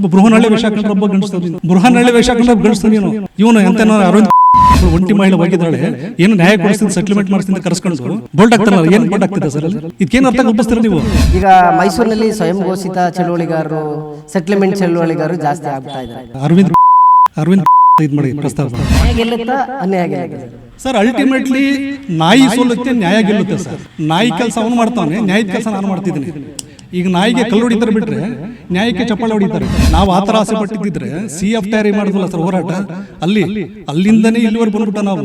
ಬೃಹನಹಳ್ಳಿ ವೇಷ ಹಾಕೊಂಡ್ರೆ ಒಬ್ಬ ಗಂಡಸ್ತಾನೆ, ಬೃಹನಹಳ್ಳಿ ವೇಷ ಹಾಕೊಂಡ್ರೆ ಗಂಡಸ್ತಾನೆ. ಇವನು ಎಂತ ಅರವಿಂದ್ ಒಂಟಿ ಮಹಿಳೆ ಹೋಗಿದ್ದಾಳೆ, ಏನು ನ್ಯಾಯ ಕೊಡಿಸ್ತೀನಿ ಸೆಟಲ್ಮೆಂಟ್ ಮಾಡಿಸ್ತೀನಿ ಕರೆಸ್ಕೊಂಡು ಬೋಲ್ಡ್ ಆಗ್ತಾರಲ್ಲ, ಏನು ಬೋಲ್ಡ್ ಆಗ್ತಿದೆ ಸರ್? ಇದಕ್ಕೇನು ಅರ್ಥ ಕಲ್ಪಿಸ್ತೀರ ನೀವು? ಈಗ ಮೈಸೂರಿನಲ್ಲಿ ಸ್ವಯಂ ಘೋಷಿತ ಚಳುವಳಿಗಾರರು, ಸೆಟಲ್ಮೆಂಟ್ ಚಳುವಳಿಗಾರರು ಜಾಸ್ತಿ ಆಗ್ತಾ ಇದ್ದಾರೆ. ಅರವಿಂದ್ ಇದು ಮಾಡಿ ಪ್ರಸ್ತಾಪ ಸರ್. ಅಲ್ಟಿಮೇಟ್ಲಿ ನಾಯಿ ಸೋಲುತ್ತೆ, ನ್ಯಾಯ ಗೆಲ್ಲುತ್ತೆ ಸರ್. ನಾಯಿ ಕೆಲಸ ಅವನು ಮಾಡ್ತಾನೆ, ನ್ಯಾಯದ ಕೆಲಸ ನಾನು ಮಾಡ್ತಿದ್ದೀನಿ. ಈಗ ನಾಯಿಗೆ ಕಲ್ಲು ಹೊಡಿತಾರೆ ಬಿಟ್ರೆ ನ್ಯಾಯಕ್ಕೆ ಚಪ್ಪಾಳೆ ಹೊಡಿತಾರೆ. ನಾವು ಆ ಥರ ಆಸೆ ಪಟ್ಟಿದ್ದಿದ್ರೆ CF ತಯಾರಿ ಮಾಡಿದ್ವಲ್ಲ ಸರ್ ಹೋರಾಟ, ಅಲ್ಲಿಂದನೇ ಇಲ್ಲಿವರೆಗೆ ಬಂದ್ಬಿಟ್ಟು ನಾವು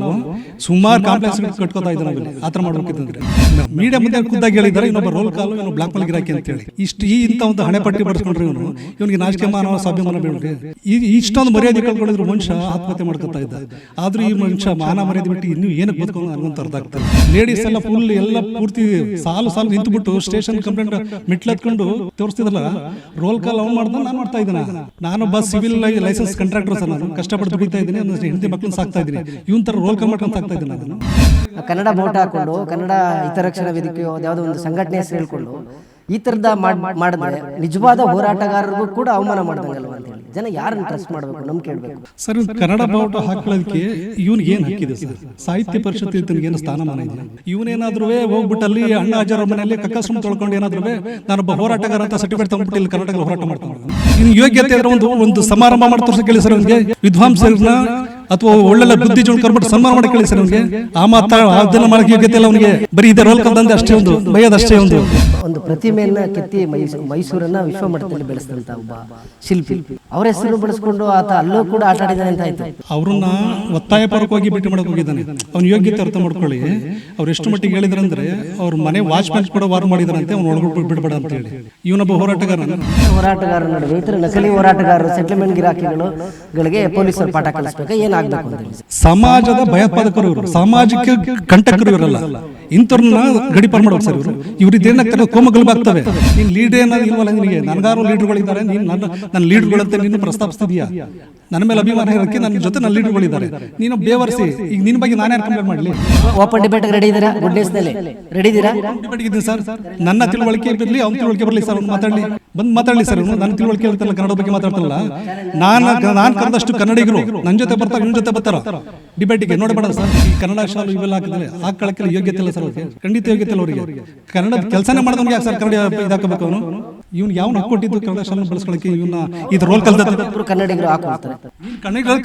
ಸುಮಾರು ಕಾಂಪ್ಲೆಕ್ಸ್ ಕಟ್ಕೋತಾ ಇದ್ದೀವಿ. ನಾವಿಲ್ಲಿ ಆ ಥರ ಮಾಡ್ಬೇಕಿತ್ತಂದ್ರೆ ಮೀಡಿಯಾ ಮುಂದೆ ಖುದ್ದಾಗಿ ಹೇಳಿದ್ದಾರೆ, ಇನ್ನೊಬ್ಬ ರೋಲ್ ಕಾಲು ಇನ್ನೊಬ್ಬ ಬ್ಲಾಕ್ ಮೇಲ್ ಗಿರಾಕಿ ಅಂತೇಳಿ ಇಂಥ ಒಂದು ಹಣೆ ಪಟ್ಟಿ ಬರೆಸ್ಕೊಂಡ್ರೆ ಇವನಿಗೆ ನಾಚಿಕೆ ಮಾನವ ಸ್ವಾಭಿಮಾನ ಬೇಡ್ರಿ. ಇಷ್ಟೊಂದು ಮರ್ಯಾದೆ ಕಳ್ಕೊಂಡಿದ್ರು ಮನುಷ್ಯ ಆತ್ಮಹತ್ಯೆ ಮಾಡ್ಕೊತಾ ಇದ್ದ. ಆದ್ರೂ ಈ ಮನುಷ್ಯ ಮಾನ ಮರ್ಯಾದೆ ಬಿಟ್ಟು ಇನ್ನೂ ಏನಕ್ಕೆ ಬದುಕೊಂಡು ನನಗಂತ ಅರ್ಥ ಆಗ್ತದೆ. ಲೇಡೀಸ್ ಎಲ್ಲ ಫುಲ್ ಎಲ್ಲ ಪೂರ್ತಿ ಸಾಲು ನಿಂತುಬಿಟ್ಟು ಸ್ಟೇಷನ್ ಕಂಪ್ಲೇಂಟ್ ಮೆಟ್ಲತ್ಕೊಂಡು ತೋರಿಸ್ತಿದ್ರಲ್ಲ, ರೋಲ್ ಕಾಲ್ ಅವ್ನು ಮಾಡ್ದ, ನಾನು ಮಾಡ್ತಾ ಇದ್ದೀನಿ. ನಾನೊಬ್ಬ ಸಿವಿಲ್ ಲೈಸೆನ್ಸ್ ಕಾಂಟ್ರಾಕ್ಟರ್ ಸರ್, ನಾನು ಕಷ್ಟಪಟ್ಟು ದುಡಿತಾ ಇದ್ದೀನಿ, ಹೆಂಡತಿ ಮಕ್ಕಳನ್ನ ಸಾಕ್ತಾ ಇದ್ದೀನಿ. ಇವನ್ ತರ ರೋಲ್ ಕಾಲ್ ಮಾಡ್ಕೊಂಡು ಸಾಕ್ತಾ ಇದ್ದೀನಿ ನಾನು. ಕನ್ನಡ ಬೋಟ್ ಹಾಕೊಂಡು ಕನ್ನಡ ಹಿತರಕ್ಷಣಾ ವೇದಿಕೆ ಯಾವುದೋ ಒಂದು ಸಂಘಟನೆ ಹೆಸರು ಹೇಳ್ಕೊಂಡು ಈ ತರದ ಮಾಡಿದ್ರೆ ನಿಜವಾದ ಹೋರಾಟಗಾರರಿಗೂ ಕೂಡ ಅವಮಾನ ಮಾಡ್ದಂಗಲ್ವ ಅಂತ ಹೇಳಿ ಜನ ಯಾರನ್ನ ಟ್ರಸ್ಟ್ ಮಾಡಬೇಕು, ನಮ್ಗೆ ಕೇಳಬೇಕು ಸರ್. ಕನ್ನಡ ಬಾವುಟ ಹಾಕೊಳ್ಳೋದಕ್ಕೆ ಇವನಿಗೆ ಏನು ಹಾಕಿದೆ ಸರ್? ಸಾಹಿತ್ಯ ಪರಿಷತ್ ತನಗೆ ಏನು ಸ್ಥಾನಮಾನ ಇದೆ? ಇವನೇನಾದ್ರೂ ಹೋಗ್ಬಿಟ್ಟು ಅಲ್ಲಿ ಅಣ್ಣ ಅಜ್ಜರ ಮನೆಯಲ್ಲಿ ಕಕ್ಕಸ್ರು ತೊಳ್ಕೊಂಡು ಏನಾದ್ರೂ ನಾನೊಬ್ಬ ಹೋರಾಟಗಾರ ಅಂತ ಸರ್ಟಿಫಿಕೇಟ್ ತಗೊಂಡ್ಬಿಟ್ಟು ಇಲ್ಲಿ ಕರ್ನಾಟಕದಲ್ಲಿ ಹೋರಾಟ ಮಾಡ್ತಾನೆ. ಇನ್ನು ಯೋಗ್ಯತೆ ಇದ್ರೆ ಒಂದು ಸಮಾರಂಭ ಮಾಡಿ ತೋರಿಸಿ ಕೇಳಿ ಸರ್ ಅವನಿಗೆ, ವಿದ್ವಾಂಸರನ್ನ ಅಥವಾ ಒಳ್ಳೆಲ್ಲ ಬುದ್ಧಿ ಜೋಡ್ ಕರ್ಬಿಟ್ಟು ಸನ್ಮಾನ ಮಾಡಿ ಕೇಳಿ ಸರ್ ಅವನಿಗೆ. ಅದನ್ನ ಮಾಡಕ್ಕೆ ಯೋಗ್ಯತೆ ಇಲ್ಲ ಅವನಿಗೆ. ಬರೀ ಇದೇ ರೋಲ್ ಕಲ್ದಂದೆ ಅಷ್ಟೇ, ಒಂದು ಭಯದಷ್ಟೇ. ಒಂದು ಪ್ರತಿಮೆಯನ್ನ ಕೆತ್ತಿ ಮೈಸೂರನ್ನ ವಿಶ್ವಮಟ್ಟದಲ್ಲಿ ಬೆಳೆಸಿದಂತ ಒಬ್ಬ ಶಿಲ್ಪಿ, ಅವರ ಹೆಸರು ಬಳಸ್ಕೊಂಡು ಆತ ಅಲ್ಲೂ ಕೂಡ ಆಟ ಆಡಿದಾನೆ ಅಂತ ಆಯ್ತು. ಅವ್ರನ್ನ ಒತ್ತಾಯಪೂರ್ವಕವಾಗಿ ಭೇಟಿ ಮಾಡಕ್ ಹೋಗಿದ್ದಾನೆ. ಅವ್ನ ಯೋಗ್ಯತೆ ಅರ್ಥ ಮಾಡ್ಕೊಳ್ಳಿ. ಅವ್ರು ಎಷ್ಟು ಮಟ್ಟಿಗೆ ಹೇಳಿದ್ರಂದ್ರೆ ಅವ್ರ ಮನೆ ವಾಚ್ಮ್ಯಾನ್ ಕೂಡ ವಾರ್ ಮಾಡಿದಾರಂತೆ, ಅವ್ನು ಒಳಗೊಟ್ಟು ಬಿಡಬೇಡ ಅಂತ ಹೇಳಿ. ಇವನೊಬ್ಬ ಹೋರಾಟಗಾರ ನಡುವೆ ಇತರ ನಕಲಿ ಹೋರಾಟಗಾರರು, ಸೆಟಲ್ಮೆಂಟ್ ಗಿರಾಕಿಗಳಿಗೆ ಪೊಲೀಸರು ಪಾಠ ಕಲಿಸ್ಬೇಕು, ಏನಾಗಬೇಕು ಅಂತ. ಸಮಾಜದ ಭಯೋತ್ಪಾದಕರು ಇವರು, ಸಾಮಾಜಿಕ ಕಂಟಕರು ಇವರಲ್ಲ. ಇಂಥವ್ರನ್ನ ಗಡಿಪಾರು ಮಾಡ್ಬೇಕು ಸರ್ ಇವರು. ಇವ್ರದ್ದು ಏನಾಗ್ತಾರೆ, ಕೋಮಗಲ್ಬಾಗ್ತವೆ. ನೀನ್ ಲೀಡರ್ ಏನಾದ್ರು ಇಲ್ವಲ್ಲ ನಿನಗೆ? ನನಗಾರು ಲೀಡರ್ಗಳಿದ್ದಾರೆ, ನೀನು ನನ್ನ ಲೀಡರ್ಗಳಂತೆ ನೀನು ಪ್ರಸ್ತಾಪಿಸ್ತಿದೀಯಾ? ನನ್ನ ಮೇಲೆ ಅಭಿಮಾನ ಇರೋಕ್ಕೆ ನನ್ನ ಜೊತೆ ನನ್ನ ಲೀಡರ್ಗಳಿದ್ದಾರೆ, ನೀನು ಬೇವರ್ಸಿ. ಈಗ ನಿನ್ನ ಬಗ್ಗೆ ನಾನೇ ಕಂಪ್ಲೇಂಟ್ ಮಾಡಲಿ? ಓಪನ್ ಡಿಬೇಟ್ ರೆಡಿ ಇದ್ದೀರಾ? ಗುಡ್ ನ್ಯೂಸ್ ನಲ್ಲಿ ರೆಡಿ ಇದ್ದೀರಾ? ಡಿಬೇಟ್ ಇದ್ದೀನಿ ಸರ್. ನನ್ನ ತಿಳುವಳಿಕೆ ಬರಲಿ, ಅವ್ನ ತಿಳುವಳಿಕೆ ಬರಲಿ ಸರ್. ಮಾತಾಡಲಿ ಸರ್. ನನ್ನ ತಿಳುವಳಿಕೆ ಇರ್ತಲ್ಲ, ಕನ್ನಡ ಬಗ್ಗೆ ಮಾತಾಡ್ತಾರಲ್ಲ. ನಾನು ಕರೆದಷ್ಟು ಕನ್ನಡಿಗರು ನನ್ನ ಜೊತೆ ಬರ್ತಾರೆ, ನಿಮ್ಮ ಜೊತೆ ಬರ್ತಾರ ಡಿಬೇಟಿಗೆ. ನೋಡಬೇಡ ಸರ್, ಈ ಕನ್ನಡ ಶಾಲು ಇವೆಲ್ಲ ಹಾಕಿದ್ರೆ ಹಾಕೊಳ್ಳೋಕ್ಕೆಲ್ಲ ಯೋಗ್ಯತೆ ಇಲ್ಲ ಸರ್ ಅವ್ರಿಗೆ, ಖಂಡಿತ ಯೋಗ್ಯತೆ ಇಲ್ಲ ಅವರಿಗೆ. ಕನ್ನಡ ಕೆಲಸನೇ ಮಾಡಿದವ್ಗೆ ಯಾಕೆ ಸರ್ ಕನ್ನಡ ಇದಾಕಬೇಕು? ಅವನು ಇವ್ನು ಯಾವನು ಹಾಕೊಟ್ಟಿದ್ದು ಕನ್ನಡ ಶಾಲೆ ಬಳಸ್ಕೊಳ್ಳೋಕೆ? ಇವನ್ನ ಇದು ರೋಲ್ ಕಲ್ತ ಕನ್ನಡಿಗರು ಹಾಕೊಳ್ತಾರೆ.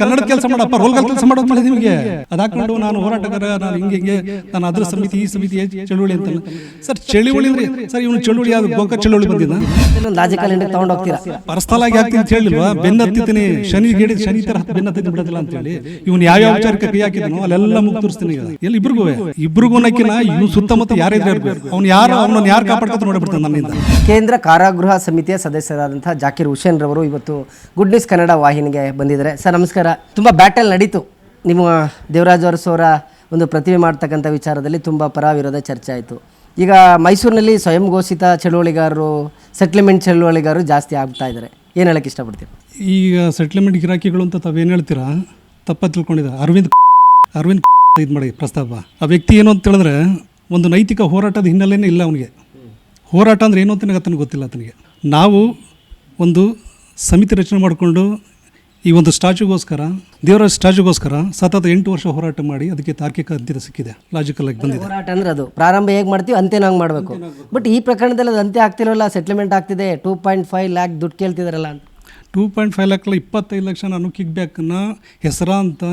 ಕನ್ನಡ ಕೆಲಸ ಮಾಡಪ್ಪ, ರೋಲ್ ಕೆಲಸ ಮಾಡೋದು ಮಾಡಿ ನಿಮಗೆ ಅದು ಹಾಕೊಂಡು ನಾನು ಹೋರಾಟಗಾರ, ನಾನು ಹಿಂಗೆ ನಾನು ಅದ್ರ ಸಮಿತಿ ಈ ಸಮಿತಿ ಚಳುವಳಿ ಅಂತ ಸರ್. ಚಳುವಳಿ ಅಂದ್ರೆ ಸರ್ ಇವನು ಚಳುವಳಿ ಯಾವ್ದು ಗೋಕ ಚಳುವಳಿ ಬಂದಿದ್ದ ತಗೊಂಡು ಹೋಗ್ತೀರಾ? ಪರ್ಸನಲ್ ಆಗಿ ಹಾಕ್ತೀನಿ ಅಂತ ಹೇಳಿಲ್ವಾ? ಬೆನ್ನತ್ತಿದ್ದೀನಿ, ಶನಿ ತರ ಬೆನ್ನತ್ತಿ ಬಿಡೋದಿಲ್ಲ ಅಂತ ಹೇಳಿ. ಇವನು ಯಾವ ವಿಚಾರಕ್ಕೆ ಕೈ ಹಾಕಿದನೋ ಅಲ್ಲೆಲ್ಲ ಮುಗ್ ತೋರಿಸ್ತೀನಿ. ಎಲ್ಲಿ ಇಬ್ರಿಗೂ ನಕ್ಕಿನ ಇವ್ನು ಸುತ್ತಮುತ್ತ ಯಾರಿದ್ರೆ ಅವ್ನು ಅವನನ್ನು ಯಾರು ಕಾಪಾಡ್ಕೊತ ನೋಡ್ಬಿಡ್ತಾನೆ ನನ್ನಿಂದ. ಕೇಂದ್ರ ಕಾರಾಗೃಹ ಸಮಿತಿಯ ಸದಸ್ಯರಾದಂತಹ ಜಾಕಿರ್ ಹುಸೇನ್ ರವರು ಇವತ್ತು ಗುಡ್ ನ್ಯೂಸ್ ಕನ್ನಡ ವಾಹಿನಿಗೆ ಬಂದಿದ್ದಾರೆ. ಸರ್ ನಮಸ್ಕಾರ. ತುಂಬ ಬ್ಯಾಟಲ್ ನಡೀತು. ನಿಮ್ಮ ದೇವರಾಜ್ ಅರಸು ಒಂದು ಪ್ರತಿಮೆ ಮಾಡ್ತಕ್ಕಂಥ ವಿಚಾರದಲ್ಲಿ ತುಂಬ ಪರ ವಿರೋಧ ಚರ್ಚೆ ಆಯಿತು. ಈಗ ಮೈಸೂರಿನಲ್ಲಿ ಸ್ವಯಂ ಘೋಷಿತ ಚಳುವಳಿಗಾರರು, ಸೆಟ್ಲ್ಮೆಂಟ್ ಚಳುವಳಿಗಾರರು ಜಾಸ್ತಿ ಆಗ್ತಾ ಇದ್ದಾರೆ. ಏನು ಹೇಳಕ್ಕೆ ಇಷ್ಟಪಡ್ತೀವಿ? ಈಗ ಸೆಟ್ಲ್ಮೆಂಟ್ ಗಿರಾಕಿಗಳು ಅಂತ ತಾವೇನು ಹೇಳ್ತೀರಾ? ತಪ್ಪ ತಿಳ್ಕೊಂಡಿದ್ದಾರೆ. ಅರವಿಂದ್ ಇದು ಮಾಡಿ ಪ್ರಸ್ತಾಪ. ಆ ವ್ಯಕ್ತಿ ಏನು ಅಂತ ಹೇಳಿದ್ರೆ ಒಂದು ನೈತಿಕ ಹೋರಾಟದ ಹಿನ್ನೆಲೆನೇ ಇಲ್ಲ ಅವನಿಗೆ. ಹೋರಾಟ ಅಂದರೆ ಏನು ಅಂತ ನನಗೆ ಗೊತ್ತಿಲ್ಲ ಆತನಿಗೆ. ನಾವು ಒಂದು ಸಮಿತಿ ರಚನೆ ಮಾಡಿಕೊಂಡು ಈ ಒಂದು ಸ್ಟ್ಯಾಚ್ಯೂಗೋಸ್ಕರ, ದೇವರ ಸ್ಟ್ಯಾಚ್ಯೂಗೋಸ್ಕರ ಸತತ 8 ವರ್ಷ ಹೋರಾಟ ಮಾಡಿ ಅದಕ್ಕೆ ತಾರ್ಕಿಕ ಅಂತ್ಯ ಸಿಕ್ಕಿದೆ, ಲಾಜಿಕಲ್ ಆಗಿ ಬಂದಿದೆ. ಹೋರಾಟ ಅಂದ್ರೆ ಅದು ಪ್ರಾರಂಭ ಹೇಗೆ ಮಾಡ್ತೀವಿ ಅಂತ್ಯ ನಂಗೆ ಮಾಡಬೇಕು. ಬಟ್ ಈ ಪ್ರಕರಣದಲ್ಲಿ ಅದು ಅಂತ್ಯ ಆಗ್ತಿರೋಲ್ಲ, ಸೆಟ್ಲ್ಮೆಂಟ್ ಆಗ್ತಿದೆ. 2.5 ಲ್ಯಾಕ್ ದುಡ್ಡು ಕೇಳ್ತಿದಾರಲ್ಲ ಅಂತ. 2.5 ಲ್ಯಾಕ್ 25 ಲಕ್ಷ ನಾನು ಕಿಕ್ ಬ್ಯಾಕ್ನ ಹೆಸರಾಂತ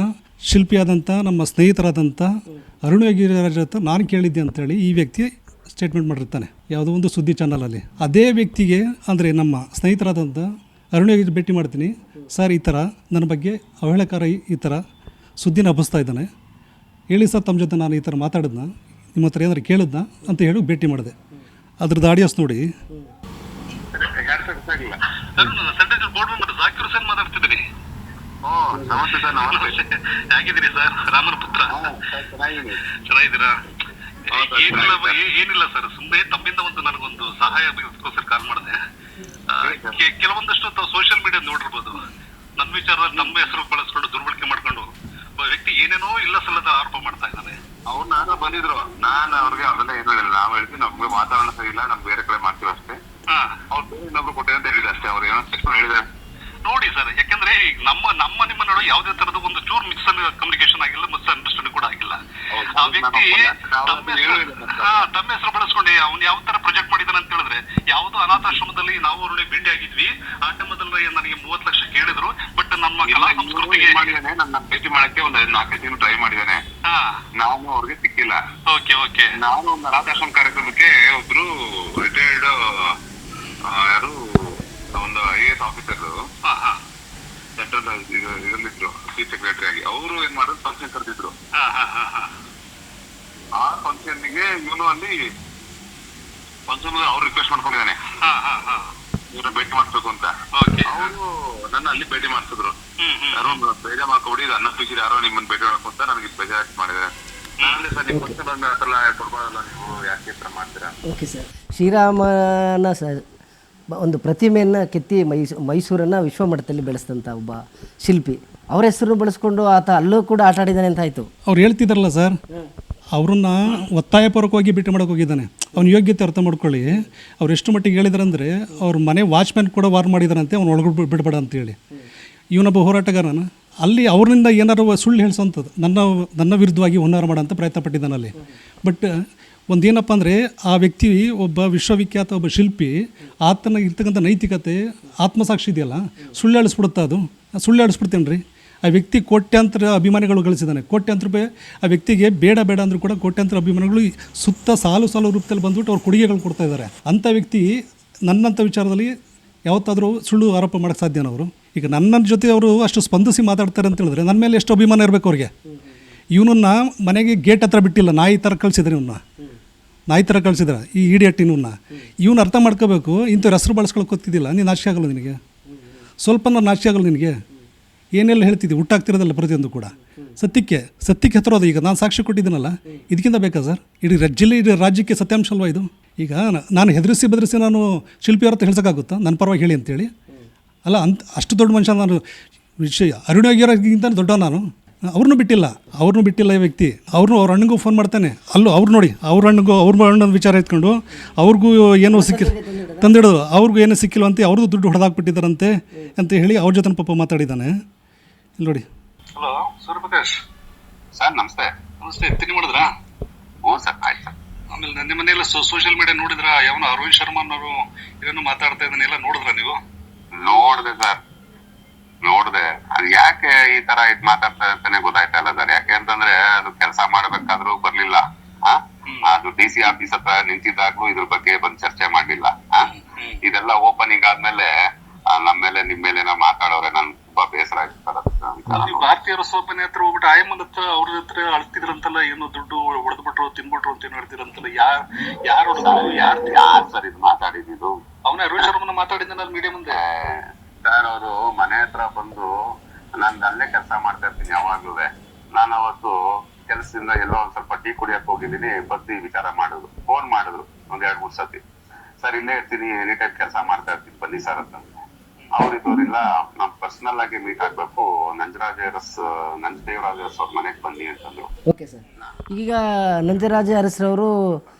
ಶಿಲ್ಪಿಯಾದಂಥ ನಮ್ಮ ಸ್ನೇಹಿತರಾದಂಥ ಅರುಣಗಿರಿರಾಜ್ ಹತ್ರ ನಾನು ಕೇಳಿದ್ದೆ ಅಂತೇಳಿ ಈ ವ್ಯಕ್ತಿ ಸ್ಟೇಟ್ಮೆಂಟ್ ಮಾಡಿರ್ತಾನೆ ಯಾವುದೋ ಒಂದು ಸುದ್ದಿ ಚಾನಲಲ್ಲಿ. ಅದೇ ವ್ಯಕ್ತಿಗೆ ಅಂದರೆ ನಮ್ಮ ಸ್ನೇಹಿತರಾದಂಥ ಅರುಣಗಿರಿ ಭೇಟಿ ಮಾಡ್ತೀನಿ, ಸರ್ ಈ ಥರ ನನ್ನ ಬಗ್ಗೆ ಅವಹೇಳನಕಾರ ಈ ಥರ ಸುದ್ದಿನ ಹಬ್ಬಿಸ್ತಾ ಇದ್ದಾನೆ, ಹೇಳಿ ಸರ್ ತಮ್ಮ ಜೊತೆ ನಾನು ಈ ಥರ ಮಾತಾಡಿದ್ನ, ನಿಮ್ಮ ಹತ್ರ ಏನಾರು ಕೇಳಿದ್ನ ಅಂತ ಹೇಳಿ ಭೇಟಿ ಮಾಡಿದೆ. ಅದ್ರದ್ದು ಆಡಿಯೋಸ್ ನೋಡಿ. ಹೇಗಿದ್ದೀರಿ ಸರ್? ರಾಮನ ಪುತ್ರ ಚೆನ್ನಾಗಿದ್ದೀರಾ? ಏನಿಲ್ಲ ಸರ್, ಸುಮ್ಮನೆ ತಮ್ಮಿಂದ ಒಂದು ನನಗೊಂದು ಸಹಾಯ ಬೇಕಾಗೋಸ್ಕರ ಕಾಲ್ ಮಾಡಿದೆ. ಕೆಲವೊಂದಷ್ಟು ತಾವು ಸೋಷಿಯಲ್ ಮೀಡಿಯಾ ನೋಡಿರ್ಬೋದು, ನನ್ನ ವಿಚಾರದಲ್ಲಿ ತಮ್ಮ ಹೆಸರು ಬಳಸ್ಕೊಂಡು ದುರ್ಬಳಕೆ ಮಾಡ್ಕೊಂಡು ಒಬ್ಬ ವ್ಯಕ್ತಿ ಏನೇನೋ ಇಲ್ಲ ಸಲ್ಲದ ಆರೋಪ ಮಾಡ್ತಾ ಇದ್ದಾನೆ. ಅವ್ರು ನಾನು ಬಂದಿದ್ರು, ನಾನು ಅವ್ರಿಗೆ ಅದೆಲ್ಲ ಏನು ಹೇಳಿಲ್ಲ. ನಾವು ಹೇಳ್ತೀವಿ ನಮ್ಗೆ ವಾತಾವರಣ ಸರಿ ಇಲ್ಲ, ನಮ್ಗೆ ಬೇರೆ ಕಡೆ ಮಾಡ್ತೀವಿ ಅಷ್ಟೇ. ಅವ್ರು ಇನ್ನೊಬ್ರು ಕೊಟ್ಟೆ ಅಂತ ಹೇಳಿದೆ ಅಷ್ಟೇ. ಅವ್ರು ಏನೋ ತಕ್ಷಣ ಹೇಳಿದ್ದಾರೆ, ನೋಡಿ ಸರ್, ಯಾಕಂದ್ರೆ ಈಗ ನಮ್ಮ ನಿಮ್ಮ ನಡುವೆ ಯಾವುದೇ ತರದ ಒಂದು ಚೂರ್ ಮಿಕ್ಸ್ ಕಮ್ಯುನಿಕೇಶನ್ ಆಗಿಲ್ಲ, ಮಿಸ್ ಅಂಡರ್ಸ್ಟ್ಯಾಂಡಿಂಗ್ ಕೂಡ ಆಗಿಲ್ಲ. ಆ ವ್ಯಕ್ತಿ ತಮ್ಮ ಹೆಸರು ಬಳಸ್ಕೊಂಡೆ ಅವ್ನು ಯಾವ ತರ ಪ್ರೊಜೆಕ್ಟ್ ಮಾಡಿದಾನೆ ಅಂತ ಹೇಳಿದ್ರೆ, ಯಾವುದೋ ಅನಾಥಾಶ್ರಮದಲ್ಲಿ ನಾವು ಅವ್ರನ್ನ ಭೇಟಿ ಆಗಿದ್ವಿ. ಆ ಟೈಮಲ್ಲಿ ನನಗೆ 30 ಲಕ್ಷ ಕೇಳಿದ್ರು. ಬಟ್ ನಮ್ಮ ಕಲಾ ಸಂಸ್ಕೃತಿಗೆ ನನ್ನ ಭೇಟಿ ಮಾಡಕ್ಕೆ ಒಂದು 4 ತಿಂಗಳು ಟ್ರೈ ಮಾಡಿದ್ದೇನೆ. ನಾನು ಅವ್ರಿಗೆ ಸಿಕ್ಕಿಲ್ಲ. ಓಕೆ ನಾನು ಒಂದು ಅನಾಥಾಶ್ರಮ ಕಾರ್ಯಕ್ರಮಕ್ಕೆ ಒಬ್ರು ರಿಟೈರ್ಡ್ ಯಾರು ಒಂದು IAS ಆಫೀಸರ್ ಸೆಂಟ್ರಲ್ ಇದರಲ್ಲಿದ್ರು, ಚೀಫ್ ಸೆಕ್ರೆಟರಿ ಆಗಿ. ಅವರು ಏನ್ ಮಾಡೋದು, ಫಂಕ್ಷನ್ ಕರೆದಿದ್ರು. ಆ ಫಂಕ್ಷನ್ಗೆ ಇವನು ಅಲ್ಲಿ ಫಂಕ್ಷನ್ ಅವ್ರು ರಿಕ್ವೆಸ್ಟ್ ಮಾಡ್ಕೊಂಡಿದ್ದಾನೆ ಇವ್ರನ್ನ ಭೇಟಿ ಮಾಡ್ಬೇಕು ಅಂತ. ಅವರು ನನ್ನ ಅಲ್ಲಿ ಭೇಟಿ ಮಾಡ್ತಿದ್ರು. ಯಾರೋ ಬೇಜಾರ್ ಮಾಡ್ಕೊಬಿಡಿ, ಇದು ಅನ್ನ ಪಿಸಿರ್ ಯಾರೋ ನಿಮ್ಮನ್ನ ಭೇಟಿ ಮಾಡ್ಕೊಂತ ನನಗೆ ಬೇಜಾರ್ ಮಾಡಿದ್ರೆ, ನಾನೇ ಸರ್ ನಿಮ್ಮ ಫಂಕ್ಷನ್ ಹತ್ರ ಕೊಡ್ಬಾರಲ್ಲ, ನೀವು ಯಾಕೆ ಈ ಥರ ಮಾಡ್ತೀರಾ? ಓಕೆ ಸರ್, ಶ್ರೀರಾಮನ ಒಂದು ಪ್ರತಿಮೆಯನ್ನು ಕೆತ್ತಿ ಮೈಸೂರನ್ನು ವಿಶ್ವಮಟ್ಟದಲ್ಲಿ ಬೆಳೆಸಿದಂಥ ಒಬ್ಬ ಶಿಲ್ಪಿ, ಅವರ ಹೆಸರು ಬಳಸ್ಕೊಂಡು ಆತ ಅಲ್ಲೂ ಕೂಡ ಆಟ ಆಡಿದ್ದಾನೆ ಅಂತ ಆಯಿತು. ಅವ್ರು ಹೇಳ್ತಿದ್ದಾರಲ್ಲ ಸರ್, ಅವ್ರನ್ನ ಒತ್ತಾಯಪೂರ್ವಕವಾಗಿ ಭೇಟಿ ಮಾಡೋಕೆ ಹೋಗಿದ್ದಾನೆ. ಅವ್ನ ಯೋಗ್ಯತೆ ಅರ್ಥ ಮಾಡ್ಕೊಳ್ಳಿ. ಅವ್ರು ಎಷ್ಟು ಮಟ್ಟಿಗೆ ಹೇಳಿದಾರಂದರೆ, ಅವ್ರ ಮನೆ ವಾಚ್ಮ್ಯಾನ್ ಕೂಡ ವಾರ್ ಮಾಡಿದಾರಂತೆ ಅವ್ನು ಒಳಗೆ ಬಿಡಬೇಡ ಅಂತೇಳಿ. ಇವನೊಬ್ಬ ಹೋರಾಟಗಾರನ ಅಲ್ಲಿ ಅವ್ರನಿಂದ ಏನಾರು ಸುಳ್ಳು ಹೇಳಿಸೋಂಥದ್ದು, ನನ್ನ ವಿರುದ್ಧವಾಗಿ ಹುನ್ನಾರ ಮಾಡೋಂಥ ಪ್ರಯತ್ನ ಪಟ್ಟಿದ್ದಾನೆ ಅಲ್ಲಿ. ಬಟ್ ಒಂದೇನಪ್ಪ ಅಂದರೆ, ಆ ವ್ಯಕ್ತಿ ಒಬ್ಬ ವಿಶ್ವವಿಖ್ಯಾತ ಒಬ್ಬ ಶಿಲ್ಪಿ, ಆತನ ಇರ್ತಕ್ಕಂಥ ನೈತಿಕತೆ ಆತ್ಮಸಾಕ್ಷಿ ಇದೆಯಲ್ಲ, ಸುಳ್ಳು ಹೇಳಿಸ್ಬಿಡುತ್ತೆ. ಅದು ಸುಳ್ಳು ಹೇಳಿಸ್ಬಿಡ್ತೇನೆ ರೀ. ಆ ವ್ಯಕ್ತಿ ಕೋಟ್ಯಾಂತರ ಅಭಿಮಾನಿಗಳು ಗಳಿಸಿದ್ದಾನೆ. ಕೋಟ್ಯಾಂತರ ರೂಪಾಯಿ ಆ ವ್ಯಕ್ತಿಗೆ ಬೇಡ ಅಂದರೂ ಕೂಡ ಕೋಟ್ಯಾಂತರ ಅಭಿಮಾನಿಗಳು ಸುತ್ತ ಸಾಲು ರೂಪದಲ್ಲಿ ಬಂದ್ಬಿಟ್ಟು ಅವ್ರು ಕೊಡುಗೆಗಳು ಕೊಡ್ತಾ ಇದ್ದಾರೆ. ಅಂಥ ವ್ಯಕ್ತಿ ನನ್ನಂಥ ವಿಚಾರದಲ್ಲಿ ಯಾವತ್ತಾದರೂ ಸುಳ್ಳು ಆರೋಪ ಮಾಡೋಕ್ಕೆ ಸಾಧ್ಯನ ಅವರು? ಈಗ ನನ್ನ ಜೊತೆ ಅವರು ಅಷ್ಟು ಸ್ಪಂದಿಸಿ ಮಾತಾಡ್ತಾರೆ ಅಂತ ಹೇಳಿದ್ರೆ ನನ್ನ ಮೇಲೆ ಎಷ್ಟು ಅಭಿಮಾನ ಇರಬೇಕು ಅವ್ರಿಗೆ. ಇವನನ್ನ ಮನೆಗೆ ಗೇಟ್ ಹತ್ರ ಬಿಟ್ಟಿಲ್ಲ, ನಾಯಿ ಥರ ಕಳಿಸಿದ್ರೆ ನಾಯಿ ಥರ ಕಳಿಸಿದ್ರೆ ಈ ಈಡಿಯಟ್ಟಿನ ಇವನು ಅರ್ಥ ಮಾಡ್ಕೋಬೇಕು. ಇಂಥವ್ರ ಹೆಸರು ಬಳಸ್ಕೊಳಕ್ಕೆ ಗೊತ್ತಿದ್ದಿಲ್ಲ, ನೀನು ನಾಚಿಕೆ ಆಗಲ್ಲ ನಿನಗೆ? ಸ್ವಲ್ಪ ನಾಚಿಕೆ ಆಗಲ್ಲ ನಿನಗೆ? ಏನೆಲ್ಲ ಹೇಳ್ತಿದ್ದೆ, ಹುಟ್ಟಾಗ್ತಿರೋದಲ್ಲ ಪ್ರತಿಯೊಂದು ಕೂಡ ಸತ್ಯಕ್ಕೆ ಹತ್ತಿರೋದು. ಈಗ ನಾನು ಸಾಕ್ಷಿ ಕೊಟ್ಟಿದ್ದೀನಲ್ಲ, ಇದಕ್ಕಿಂತ ಬೇಕಾ ಸರ್? ಇಡೀ ರಾಜ್ಯಕ್ಕೆ ಸತ್ಯಾಂಶ ಅಲ್ವಾ ಇದು? ಈಗ ನಾನು ಹೆದರಿಸಿ ನಾನು ಶಿಲ್ಪಿಯವ್ರ ಹತ್ರ ಹೇಳ್ಸೋಕ್ಕಾಗುತ್ತಾ ನನ್ನ ಪರವಾಗಿ ಹೇಳಿ ಅಂತೇಳಿ? ಅಲ್ಲ, ಅಷ್ಟು ದೊಡ್ಡ ಮನುಷ್ಯ ನಾನು. ಅರುಣಗಿರೋಕ್ಕಿಂತ ದೊಡ್ಡ ನಾನು. ಅವ್ರನ್ನೂ ಬಿಟ್ಟಿಲ್ಲ ಈ ವ್ಯಕ್ತಿ. ಅವ್ರ ಅಣ್ಣಗೂ ಫೋನ್ ಮಾಡ್ತಾನೆ. ಅಲ್ಲೂ ಅವ್ರು ನೋಡಿ, ಅವ್ರ ಅಣ್ಣನ ವಿಚಾರ ಎತ್ಕೊಂಡು ಅವ್ರಿಗೂ ಏನೋ ತಂದಿಡೋದು, ಅವ್ರಿಗೂ ಏನೂ ಸಿಕ್ಕಿಲ್ಲ ಅಂತ ಅವ್ರದ್ದು ದುಡ್ಡು ಹೊಡೆದಾಕ್ಬಿಟ್ಟಿದ್ದಾರಂತೆ ಅಂತ ಹೇಳಿ ಅವ್ರ ಜೊತೆ ಪಾಪ ಮಾತಾಡಿದ್ದಾನೆ. ಇಲ್ಲಿ ನೋಡಿ. ಹಲೋ ಸೂರ್ಯಪ್ರಕಾಶ್ ಸರ್, ನಮಸ್ತೆ. ತಿಂಡಿ ಮಾಡಿದ್ರಾ? ಹ್ಞೂ ಸರ್, ಆಯ್ತು ಸರ್. ಆಮೇಲೆ ನನ್ನ ಮನೆಯಲ್ಲ ಸೋಷಿಯಲ್ ಮೀಡಿಯಾ ನೋಡಿದ್ರ, ಯಾವನ ರೋಹಿತ್ ಶರ್ಮಾ ಅವರು ಇದನ್ನು ಮಾತಾಡ್ತಾ ಇದನ್ನೆಲ್ಲ ನೋಡಿದ್ರ ನೀವು? ನೋಡ್ದೆ ಸರ್, ನೋಡ್ದೆ. ಅದು ಯಾಕೆ ಈ ತರ ಇದ್ ಮಾತಾಡ್ತಾ ಅಂತಾನೆ ಗೊತ್ತಾಯ್ತಾ ಇಲ್ಲ ಸರ್. ಯಾಕೆ ಅಂತಂದ್ರೆ, ಅದು ಕೆಲಸ ಮಾಡ್ಬೇಕಾದ್ರೂ ಬರ್ಲಿಲ್ಲ. ಅದು DC ಆಫೀಸ್ ಹತ್ರ ನಿಂತಿದ್ದಾಗ್ಲೂ ಇದ್ರ ಬಗ್ಗೆ ಬಂದ್ ಚರ್ಚೆ ಮಾಡ್ಲಿಲ್ಲ. ಇದೆಲ್ಲ ಓಪನಿಂಗ್ ಆದ್ಮೇಲೆ ನಮ್ಮ ಮೇಲೆ ನಿಮ್ ಮೇಲೆ ಮಾತಾಡೋರೆ. ನನ್ ತುಂಬಾ ಬೇಸರ ಆಯ್ತು. ಭಾರತೀಯರ ಸೋಪನೆ ಹತ್ರ ಹೋಗ್ಬಿಟ್ಟು ಆಯಮ್ಮನ ಹತ್ರ ಅವ್ರ ಹತ್ರ ಅಳ್ತಿದ್ರಂತಲ್ಲ, ಏನೋ ದುಡ್ಡು ಹೊಡೆದ್ಬಿಟ್ರು ತಿನ್ಬಿಟ್ರು ಅಂತ ಏನು ಹೇಳ್ತಿರಂತಲ್ಲ. ಯಾರು ಸರ್ ಇದು ಮಾತಾಡಿದ್ದು? ಅವನ ರೋಹಿತ್ ಶರ್ಮನ ಮಾತಾಡಿದ ಮೀಡಿಯಾ ಮುಂದೆ. ಸರ್, ಅವರು ಮನೆ ಹತ್ರ ಬಂದು, ನಾನು ಅಲ್ಲೇ ಕೆಲಸ ಮಾಡ್ತಾ ಇರ್ತೀನಿ ಯಾವಾಗ್ಲೂ. ನಾನು ಅವತ್ತು ಕೆಲಸದಿಂದ ಎಲ್ಲೋ ಒಂದ್ ಸ್ವಲ್ಪ ಟೀ ಕುಡಿಯಕ್ ಹೋಗಿದ್ದೀನಿ. ಬದ್ದಿ ವಿಚಾರ ಮಾಡಿದ್ರು, ಫೋನ್ ಮಾಡಿದ್ರು ಒಂದ್ 2-3 ಸತಿ. ಸರ್, ಇಲ್ಲೇ ಇರ್ತೀನಿ, ಎನಿ ಟೈಮ್ ಕೆಲಸ ಮಾಡ್ತಾ ಇರ್ತೀನಿ, ಬನ್ನಿ ಸರ್ ಅಂತ. ಅವ್ರಿಲ್ಲ, ನಾವ್ ಪರ್ಸನಲ್ ಆಗಿ ಮೀಟ್ ಆಗ್ಬೇಕು, ನಂಜದೇವರಾಜ ಅರಸ್ ಅವ್ರ ಮನೆಗೆ ಬನ್ನಿ ಅಂತಂದ್ರು. ಓಕೆ ಸರ್, ಈಗ ನಂಜರಾಜ ಅರಸ್ರವರು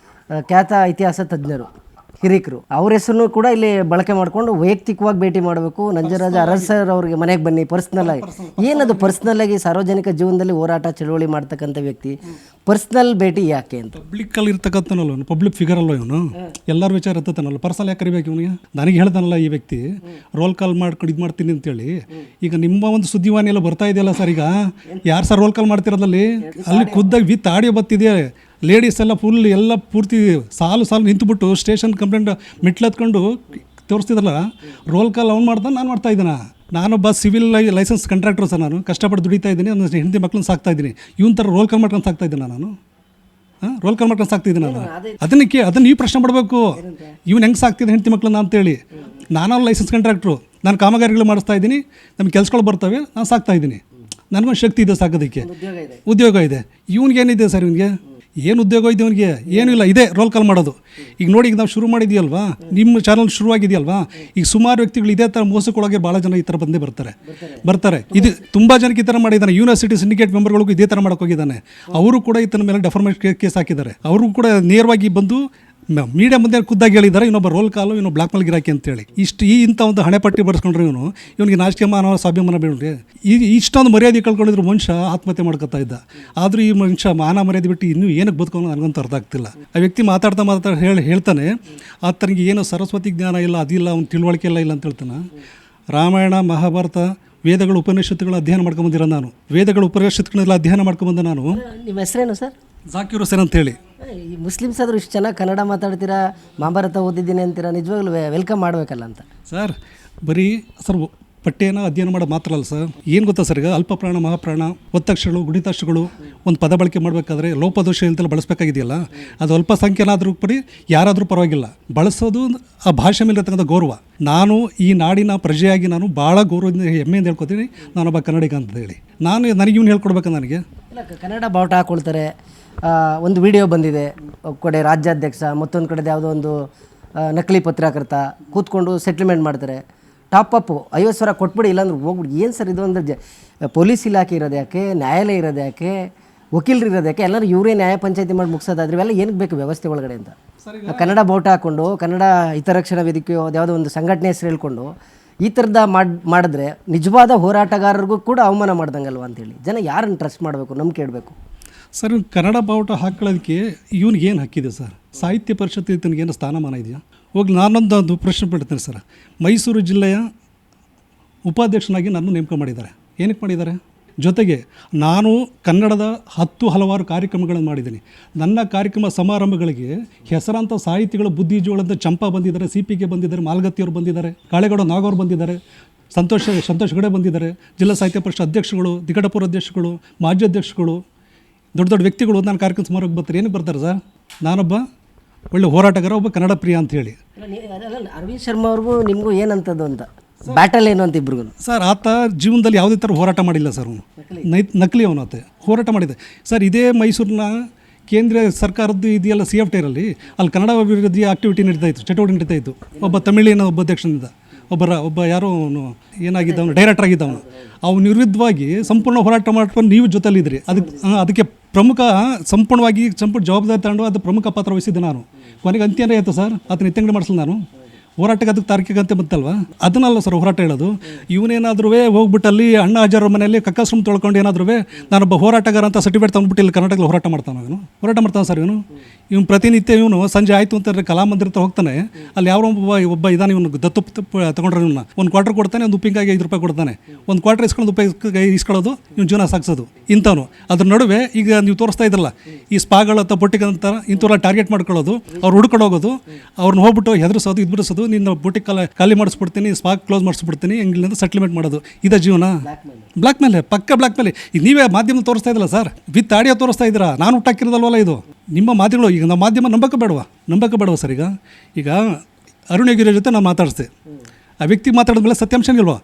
ಖ್ಯಾತ ಇತಿಹಾಸ ತಜ್ಞರು, ಹಿರಿಕರು. ಅವ್ರ ಹೆಸರನ್ನು ಕೂಡ ಇಲ್ಲಿ ಬಳಕೆ ಮಾಡಿಕೊಂಡು ವೈಯಕ್ತಿಕವಾಗಿ ಭೇಟಿ ಮಾಡಬೇಕು, ನಂಜರಾಜ ಅರಸರ್ ಅವ್ರಿಗೆ ಮನೆಗೆ ಬನ್ನಿ ಪರ್ಸ್ನಲ್ ಆಗಿ. ಏನದು ಪರ್ಸ್ನಲ್ ಆಗಿ ಸಾರ್ವಜನಿಕ ಜೀವನದಲ್ಲಿ ಹೋರಾಟ ಚಳುವಳಿ ಮಾಡ್ತಕ್ಕಂಥ ವ್ಯಕ್ತಿ ಪರ್ಸ್ನಲ್ ಭೇಟಿ ಯಾಕೆ ಅಂತ? ಪಬ್ಲಿಕ್ಕಲ್ಲಿ ಇರ್ತಕ್ಕಂಥನಲ್ಲ, ಪಬ್ಲಿಕ್ ಫಿಗರ್ ಅಲ್ವ ಇವನು? ಎಲ್ಲರ ವಿಚಾರ ಇರ್ತನಲ್ಲ, ಪರ್ಸನಲ್ ಯಾಕೆ ಕರಿಬೇಕು ಇವನಿಗೆ? ನನಗೆ ಹೇಳ್ತಾನಲ್ಲ ಈ ವ್ಯಕ್ತಿ, ರೋಲ್ ಕಾಲ್ ಮಾಡ್ಕೊಂಡು ಇದು ಮಾಡ್ತೀನಿ ಅಂತೇಳಿ. ಈಗ ನಿಮ್ಮ ಒಂದು ಸುದ್ದಿವಾಣಿ ಎಲ್ಲ ಬರ್ತಾ ಇದೆಯಲ್ಲ ಸರ್, ಈಗ ಯಾರು ಸರ್ ರೋಲ್ ಕಾಲ್ ಮಾಡ್ತಿರೋದಲ್ಲಿ? ಅಲ್ಲಿ ಖುದ್ದಾಗಿ ವಿತ್ ಆಡಿಯೋ ಬರ್ತಿದೆ. ಲೇಡೀಸ್ ಎಲ್ಲ ಎಲ್ಲ ಪೂರ್ತಿ ಸಾಲು ನಿಂತುಬಿಟ್ಟು ಸ್ಟೇಷನ್ ಕಂಪ್ಲೇಂಟ್ ಮೆಟ್ಲತ್ಕೊಂಡು ತೋರಿಸ್ತಿದ್ರಲ್ಲ. ರೋಲ್ ಕಾಲ್ ಅವ್ನು ಮಾಡ್ತಾನೆ, ನಾನು ಮಾಡ್ತಾ ಇದ್ದಾನೆ. ನಾನೊಬ್ಬ ಸಿವಿಲ್ ಲೈಸೆನ್ಸ್ ಕಾಂಟ್ರಾಕ್ಟರ್ ಸರ್. ನಾನು ಕಷ್ಟಪಟ್ಟು ದುಡಿತಾ ಇದ್ದೀನಿ, ಒಂದು ಹೆಂಡತಿ ಮಕ್ಕಳನ್ನ ಸಾಕ್ತಾ ಇದ್ದೀನಿ. ಇವನ್ ಥರ ರೋಲ್ ಕಾಲ್ ಮಾಡ್ಕೊಂಡು ಸಾಕ್ತಾ ಇದ್ದೀನಿ ನಾನು. ರೋಲ್ ಕಾಲ್ ಮಾಡ್ಕೊಂಡು ಸಾಕ್ತಿದ್ದೀನಿ ನಾನು. ಅದನ್ನು ನೀವು ಪ್ರಶ್ನೆ ಮಾಡಬೇಕು, ಇವ್ನು ಹೆಂಗೆ ಸಾಕ್ತಿದ್ದೆ ಹೆಂಡತಿ ಮಕ್ಕಳನ್ನ ಅಂತೇಳಿ. ನಾನು ಲೈಸೆನ್ಸ್ ಕಾಂಟ್ರಾಕ್ಟ್ರು, ನಾನು ಕಾಮಗಾರಿಗಳು ಮಾಡಿಸ್ತಾ ಇದ್ದೀನಿ, ನಮ್ಗೆ ಕೆಲ್ಸಗಳು ಬರ್ತವೆ, ನಾನು ಸಾಕ್ತಾ ಇದ್ದೀನಿ. ನನಗೊಂದು ಶಕ್ತಿ ಇದೆ ಸಾಕೋದಕ್ಕೆ, ಉದ್ಯೋಗ ಇದೆ. ಇವ್ನಿಗೇನಿದೆ ಸರ್? ಇವನಿಗೆ ಏನು ಉದ್ಯೋಗ ಇದೆ? ಅವನಿಗೆ ಏನೂ ಇಲ್ಲ, ಇದೇ ರೋಲ್ ಕಾಲ್ ಮಾಡೋದು. ಈಗ ನೋಡಿ, ಈಗ ನಾವು ಶುರು ಮಾಡಿದೆಯಲ್ವಾ, ನಿಮ್ಮ ಚಾನಲ್ ಶುರುವಾಗಿದೆಯಲ್ವಾ, ಈಗ ಸುಮಾರು ವ್ಯಕ್ತಿಗಳು ಇದೇ ಥರ ಮೋಸಕ್ಕೊಳಗೆ ಭಾಳ ಜನ ಈ ಥರ ಬಂದೇ ಬರ್ತಾರೆ. ಇದು ತುಂಬ ಜನಕ್ಕೆ ಈ ಥರ ಮಾಡಿದ್ದಾನೆ. ಯೂನಿವರ್ಸಿಟಿ ಸಿಂಡಿಕೇಟ್ ಮೆಂಬರ್ಗಳಿಗೂ ಇದೇ ಥರ ಮಾಡೋಕೆ ಹೋಗಿದ್ದಾನೆ. ಅವರು ಕೂಡ ಈತನ ಮೇಲೆ ಡೆಫರ್ಮೇಷನ್ ಕೇಸ್ ಹಾಕಿದ್ದಾರೆ. ಅವರು ಕೂಡ ನೇರವಾಗಿ ಬಂದು ಮೀಡಿಯಾ ಮುಂದೆ ಖುದ್ದಾಗಿ ಹೇಳಿದ್ದಾರೆ ಇನ್ನೊಬ್ಬ ರೋಲ್ ಕಾಲು ಇನ್ನೊಬ್ಬ ಬ್ಲಾಕ್ ಮೇಲ್ ಗಿರಾಕಿ ಅಂತೇಳಿ ಇಂಥ ಒಂದು ಹಣೆಪಟ್ಟಿ ಬರ್ಸ್ಕೊಂಡ್ರೆ ಇವನಿಗೆ ನಾಚಿಕೆ ಮಾನವ ಸ್ವಾಭಿಮಾನ ಬೇಡ್ರಿ ಇಷ್ಟೊಂದು ಮರ್ಯಾದೆ ಕಳ್ಕೊಂಡಿದ್ರು ಮನುಷ್ಯ ಆತ್ಮಹತ್ಯೆ ಮಾಡ್ಕೊತಾ ಇದ್ದ. ಆದರೂ ಈ ಮನುಷ್ಯ ಮಾನ ಮರ್ಯಾದೆ ಬಿಟ್ಟು ಇನ್ನೂ ಏನಕ್ಕೆ ಬದುಕೋನು ನನಗಂತೂ ಅರ್ಥ ಆಗ್ತಿಲ್ಲ. ಆ ವ್ಯಕ್ತಿ ಮಾತಾಡ್ತಾ ಹೇಳ್ತಾನೆ ಆತನಿಗೆ ಏನು ಸರಸ್ವತಿ ಜ್ಞಾನ ಇಲ್ಲ, ಅದಿಲ್ಲ, ಅವ್ನು ತಿಳುವಳಿಕೆ ಇಲ್ಲ ಅಂತ ಹೇಳ್ತಾನೆ. ರಾಮಾಯಣ ಮಹಾಭಾರತ ವೇದಗಳು ಉಪನಿಷತ್ತುಗಳು ಅಧ್ಯಯನ ಮಾಡ್ಕೊಂಬಂದಿರೋ ನಾನು, ವೇದಗಳು ಉಪನಿಷತ್ತುಗಳೆಲ್ಲ ಅಧ್ಯಯನ ಮಾಡ್ಕೊಂಬಂದ ನಾನು. ನಿಮ್ಮ ಹೆಸರೇನು ಸರ್? ಜಾಕೀರ್ ಹುಸೇನ್ ಅಂತೇಳಿ. ಈ ಮುಸ್ಲಿಮ್ಸ್ ಆದರೂ ಇಷ್ಟು ಚೆನ್ನಾಗಿ ಕನ್ನಡ ಮಾತಾಡ್ತೀರಾ, ಮಹಾಭಾರತ ಓದಿದ್ದೀನಿ ಅಂತೀರಾ, ನಿಜವಾಗ್ಲೂ ವೆಲ್ಕಮ್ ಮಾಡಬೇಕಲ್ಲ ಅಂತ. ಸರ್ ಬರೀ ಸರ್ ಪಠ್ಯನ ಅಧ್ಯಯನ ಮಾಡೋದು ಮಾತ್ರ ಅಲ್ಲ ಸರ್, ಏನು ಗೊತ್ತಾ ಸರ್, ಈಗ ಅಲ್ಪ ಪ್ರಾಣ ಮಹಾಪ್ರಾಣ ಒತ್ತಕ್ಷರಗಳು ಗುಣಿತಾಕ್ಷರಗಳು ಒಂದು ಪದ ಬಳಕೆ ಮಾಡಬೇಕಾದ್ರೆ ಲೋಪದೋಷ ಇಲ್ದೆಲ್ಲ ಬಳಸಬೇಕಾಗಿದೆಯಲ್ಲ, ಅದು ಅಲ್ಪ ಸಂಖ್ಯೆನಾದರೂ ಪಡಿ ಯಾರಾದರೂ ಪರವಾಗಿಲ್ಲ, ಬಳಸೋದು ಆ ಭಾಷೆ ಮೇಲೆ ಇರತಕ್ಕಂಥ ಗೌರವ. ನಾನು ಈ ನಾಡಿನ ಪ್ರಜೆಯಾಗಿ ನಾನು ಭಾಳ ಗೌರವದಿಂದ ಹೆಮ್ಮೆಯಿಂದ ಹೇಳ್ಕೊತೀನಿ ನಾನೊಬ್ಬ ಕನ್ನಡಿಗ ಅಂತ ಹೇಳಿ. ನನಗೆ ಇವ್ನು ಹೇಳ್ಕೊಡ್ಬೇಕು. ನನಗೆ ಇಲ್ಲ, ಕನ್ನಡ ಬಾವುಟ ಹಾಕ್ಕೊಳ್ತಾರೆ. ಒಂದು ವಿಡಿಯೋ ಬಂದಿದೆ, ಕಡೆ ರಾಜ್ಯಾಧ್ಯಕ್ಷ, ಮತ್ತೊಂದು ಕಡೆ ಯಾವುದೋ ಒಂದು ನಕಲಿ ಪತ್ರಕರ್ತ ಕೂತ್ಕೊಂಡು ಸೆಟ್ಲ್ಮೆಂಟ್ ಮಾಡ್ತಾರೆ. ಟಾಪಪ್ 50,000 ಕೊಟ್ಬಿಡಿ, ಇಲ್ಲಾಂದ್ರೆ ಹೋಗ್ಬಿಡಿ. ಏನು ಸರ್ ಇದು? ಅಂದರೆ ಪೊಲೀಸ್ ಇಲಾಖೆ ಇರೋದು ಯಾಕೆ, ನ್ಯಾಯಾಲಯ ಇರೋದು ಯಾಕೆ, ವಕೀಲರು ಇರೋದು ಯಾಕೆ, ಎಲ್ಲರೂ ಇವರೇ ನ್ಯಾಯ ಪಂಚಾಯತಿ ಮಾಡಿ ಮುಗಿಸೋದಾದ್ರೆ ಇವೆಲ್ಲ ಏನಕ್ಕೆ ಬೇಕು ವ್ಯವಸ್ಥೆ ಒಳಗಡೆ ಅಂತ. ಕನ್ನಡ ಬಾವುಟ ಹಾಕ್ಕೊಂಡು ಕನ್ನಡ ಹಿತರಕ್ಷಣಾ ವೇದಿಕೆ ಯಾವುದೋ ಒಂದು ಸಂಘಟನೆ ಹೆಸರು ಹೇಳ್ಕೊಂಡು ಈ ಥರದ ಮಾಡಿದ್ರೆ ನಿಜವಾದ ಹೋರಾಟಗಾರರಿಗೂ ಕೂಡ ಅವಮಾನ ಮಾಡ್ದಂಗಲ್ವ ಅಂತೇಳಿ ಜನ ಯಾರನ್ನು ಟ್ರಸ್ಟ್ ಮಾಡಬೇಕು, ನಂಬಿಕೆ ಇಡಬೇಕು? ಸರ್ ಕನ್ನಡ ಬಾವುಟ ಹಾಕೊಳ್ಳೋದಕ್ಕೆ ಇವ್ನಿಗೆ ಏನು ಹಕ್ಕಿದೆ ಸರ್? ಸಾಹಿತ್ಯ ಪರಿಷತ್ ಏನು ಸ್ಥಾನಮಾನ ಇದೆಯಾ? ಹೋಗಿ ನಾನೊಂದು ಪ್ರಶ್ನೆ ಬಿಡ್ತೇನೆ ಸರ್. ಮೈಸೂರು ಜಿಲ್ಲೆಯ ಉಪಾಧ್ಯಕ್ಷನಾಗಿ ನನ್ನ ನೇಮಕ ಮಾಡಿದ್ದಾರೆ. ಏನಕ್ಕೆ ಮಾಡಿದ್ದಾರೆ? ಜೊತೆಗೆ ನಾನು ಕನ್ನಡದ ಹಲವಾರು ಕಾರ್ಯಕ್ರಮಗಳನ್ನು ಮಾಡಿದ್ದೀನಿ. ನನ್ನ ಕಾರ್ಯಕ್ರಮ ಸಮಾರಂಭಗಳಿಗೆ ಹೆಸರಾಂತ ಸಾಹಿತಿಗಳು ಬುದ್ಧಿಜೀವಿಗಳಂತ ಚಂಪಾ ಬಂದಿದ್ದಾರೆ, CPK ಬಂದಿದ್ದಾರೆ, ಮಾಲ್ಗತ್ತಿಯವರು ಬಂದಿದ್ದಾರೆ, ಕಾಳೆಗೌಡ ನಾಗವರು ಬಂದಿದ್ದಾರೆ, ಸಂತೋಷ್ ಗಡೆ ಬಂದಿದ್ದಾರೆ, ಜಿಲ್ಲಾ ಸಾಹಿತ್ಯ ಪರಿಷತ್ ಅಧ್ಯಕ್ಷಗಳು, ದಿಗಡಪುರ ಅಧ್ಯಕ್ಷಗಳು, ಮಾಜಿ ಅಧ್ಯಕ್ಷಗಳು, ದೊಡ್ಡ ದೊಡ್ಡ ವ್ಯಕ್ತಿಗಳು ನನ್ನ ಕಾರ್ಯಕ್ರಮ ಸಮಾರಂಭಕ್ಕೆ ಬರ್ತಾರೆ. ಏನಕ್ಕೆ ಬರ್ತಾರೆ ಸರ್? ನಾನೊಬ್ಬ ಒಳ್ಳೆ ಹೋರಾಟಗಾರ, ಒಬ್ಬ ಕನ್ನಡ ಪ್ರಿಯ ಅಂತ ಹೇಳಿ. ಅರವಿಂದ್ ಶರ್ಮಾ ಅವ್ರಿಗೂ ನಿಮಗೂ ಏನಂತದ್ದು ಅಂತ ಬ್ಯಾಟಲ್ ಏನು ಅಂತ ಇಬ್ರಿಗೂ? ಸರ್ ಆತ ಜೀವನದಲ್ಲಿ ಯಾವುದೇ ಥರ ಹೋರಾಟ ಮಾಡಿಲ್ಲ ಸರ್. ಅವನು ನಕಲಿ ಅವನು ಆತ ಹೋರಾಟ ಮಾಡಿದೆ ಸರ್. ಇದೇ ಮೈಸೂರಿನ ಕೇಂದ್ರ ಸರ್ಕಾರದ್ದು ಇದೆಯಲ್ಲ CFT ಅಲ್ಲಿ ಕನ್ನಡ ಅಭಿವೃದ್ಧಿ ಆಕ್ಟಿವಿಟಿ ನಡೀತಾ ಇತ್ತು, ಚಟುವಟಿಕೆ ನಡೀತಾ ಇತ್ತು. ಒಬ್ಬ ತಮಿಳಿನ ಒಬ್ಬ ಅಧ್ಯಕ್ಷನಿಂದ ಒಬ್ಬ ಯಾರೋ ಅವನು ಏನಾಗಿದ್ದವನು ಡೈರೆಕ್ಟರ್ ಆಗಿದ್ದವನು. ಅವನ ವಿರುದ್ಧವಾಗಿ ಸಂಪೂರ್ಣ ಹೋರಾಟ ಮಾಡ್ಕೊಂಡು ನೀವು ಜೊತೆಲಿದ್ರಿ. ಅದಕ್ಕೆ ಪ್ರಮುಖ ಸಂಪೂರ್ಣವಾಗಿ ಜವಾಬ್ದಾರಿ ತಗೊಂಡು ಅದು ಪ್ರಮುಖ ಪಾತ್ರ ವಹಿಸಿದ್ದೆ ನಾನು. ಕೊನೆಗೆ ಅಂತ್ಯನೇ ಆಯಿತು ಸರ್. ಅದನ್ನ ಎತ್ತಂಗಡಿ ಮಾಡಿಸಲ್ಲ ನಾನು. ಹೋರಾಟಕ್ಕೆ ಅದಕ್ಕೆ ತಾರ್ಕಿಕ ಅಂತ ಬಂತಲ್ವ, ಅದನ್ನಲ್ಲ ಸರ್ ಹೋರಾಟ ಹೇಳೋದು. ಇವನೇನಾದ್ರೂ ಹೋಗ್ಬಿಟ್ಟು ಅಲ್ಲಿ ಅಣ್ಣ ಹಜಾರ ಮನೆಯಲ್ಲಿ ಕಕ್ಕಸ್ರಮ್ ತೊಳ್ಕೊಂಡು ಏನಾದ್ರೂ ನಾನೊಬ್ಬ ಹೋರಾಟಗಾರ ಅಂತ ಸರ್ಟಿಫಿಕೇಟ್ ತಂದ್ಬಿಟ್ಟು ಇಲ್ಲಿ ಕರ್ನಾಟಕದಲ್ಲಿ ಹೋರಾಟ ಮಾಡ್ತಾನೆ ಸರ್. ಇವನು ಪ್ರತಿನಿತ್ಯ ಇವನು ಸಂಜೆ ಆಯಿತು ಅಂತಂದರೆ ಕಲಾಮಂದಿರ ಹತ್ರ ಹೋಗ್ತಾನೆ. ಅಲ್ಲಿ ಯಾವ ಒಬ್ಬ ಇದಾನೆ, ಇವನು ದತ್ತು ತಗೊಂಡ್ರೆ ಇವನ್ನ ಒಂದು ಕ್ವಾರ್ಟರ್ ಕೊಡ್ತಾನೆ, ಒಂದು ಉಪ್ಪಿನಕಾಯಿಗೆ 5 ರೂಪಾಯಿ ಕೊಡ್ತಾನೆ. ಒಂದು ಕ್ವಾರ್ಟರ್ ಇಸ್ಕೊಂಡು ಉಪ್ಪಿನಕಾಯಿ ಇಸ್ಕೊಳ್ಳೋದು ಇವ್ನು ಜೀವನ ಸಾಗಿಸೋದು ಇಂಥವನು. ಅದ್ರ ನಡುವೆ ಈಗ ನೀವು ತೋರಿಸ್ತಾ ಇದ್ರಲ್ಲ ಈ ಸ್ಪಾಗಳು ಅಥವಾ ಬೊಟ್ಟಿಗಂತ ಇಂಥವ್ರ ಟಾರ್ಗೆಟ್ ಮಾಡ್ಕೊಳ್ಳೋದು, ಅವ್ರು ಹುಡ್ಕೊಂಡು ಹೋಗೋದು, ಅವ್ರನ್ನ ಹೋಗ್ಬಿಟ್ಟು ಹೆದರಿಸೋದು, ಬಿಡಿಸೋದು, ನಿನ್ನ ಬೊಟ್ಟಿಗೆ ಖಾಲಿ ಮಾಡಿಸ್ಬಿಡ್ತೀನಿ, ಸ್ಪಾಕ್ ಕ್ಲೋಸ್ ಮಾಡಿಸ್ಬಿಡ್ತೀನಿ, ಇಂಗ್ಲಿಂದ ಸೆಟ್ಲ್ಮೆಂಟ್ ಮಾಡೋದು. ಇದೇ ಜೀವನ. ಬ್ಲಾಕ್ ಮೇಲೆ, ಪಕ್ಕ ಬ್ಲಾಕ್ ಮೇಲೆ. ಈಗ ನೀವೇ ಮಾಧ್ಯಮ ತೋರಿಸ್ತಾ ಇದ್ರಲ್ಲ ಸರ್, ವಿತ್ ಆಡಿಯೋ ತೋರಿಸ್ತಾ ಇದ್ದೀರಾ. ನಾನು ಹುಟ್ಟಾಕಿರೋದಲ್ವಲ್ಲ ಇದು ನಿಮ್ಮ ಮಾಧ್ಯಮಗಳು. ಈಗ ನಮ್ಮ ಮಾಧ್ಯಮ ನಂಬಕ್ಕೆ ಬೇಡವಾ ಸರ್? ಈಗ ಅರುಣಗಿರಿ ಜೊತೆ ನಾನು ಮಾತಾಡಿಸ್ದೆ. ಆ ವ್ಯಕ್ತಿ ಮಾತಾಡಿದ್ಮೇಲೆ ಸತ್ಯಾಂಶ ಇಲ್ವಾ?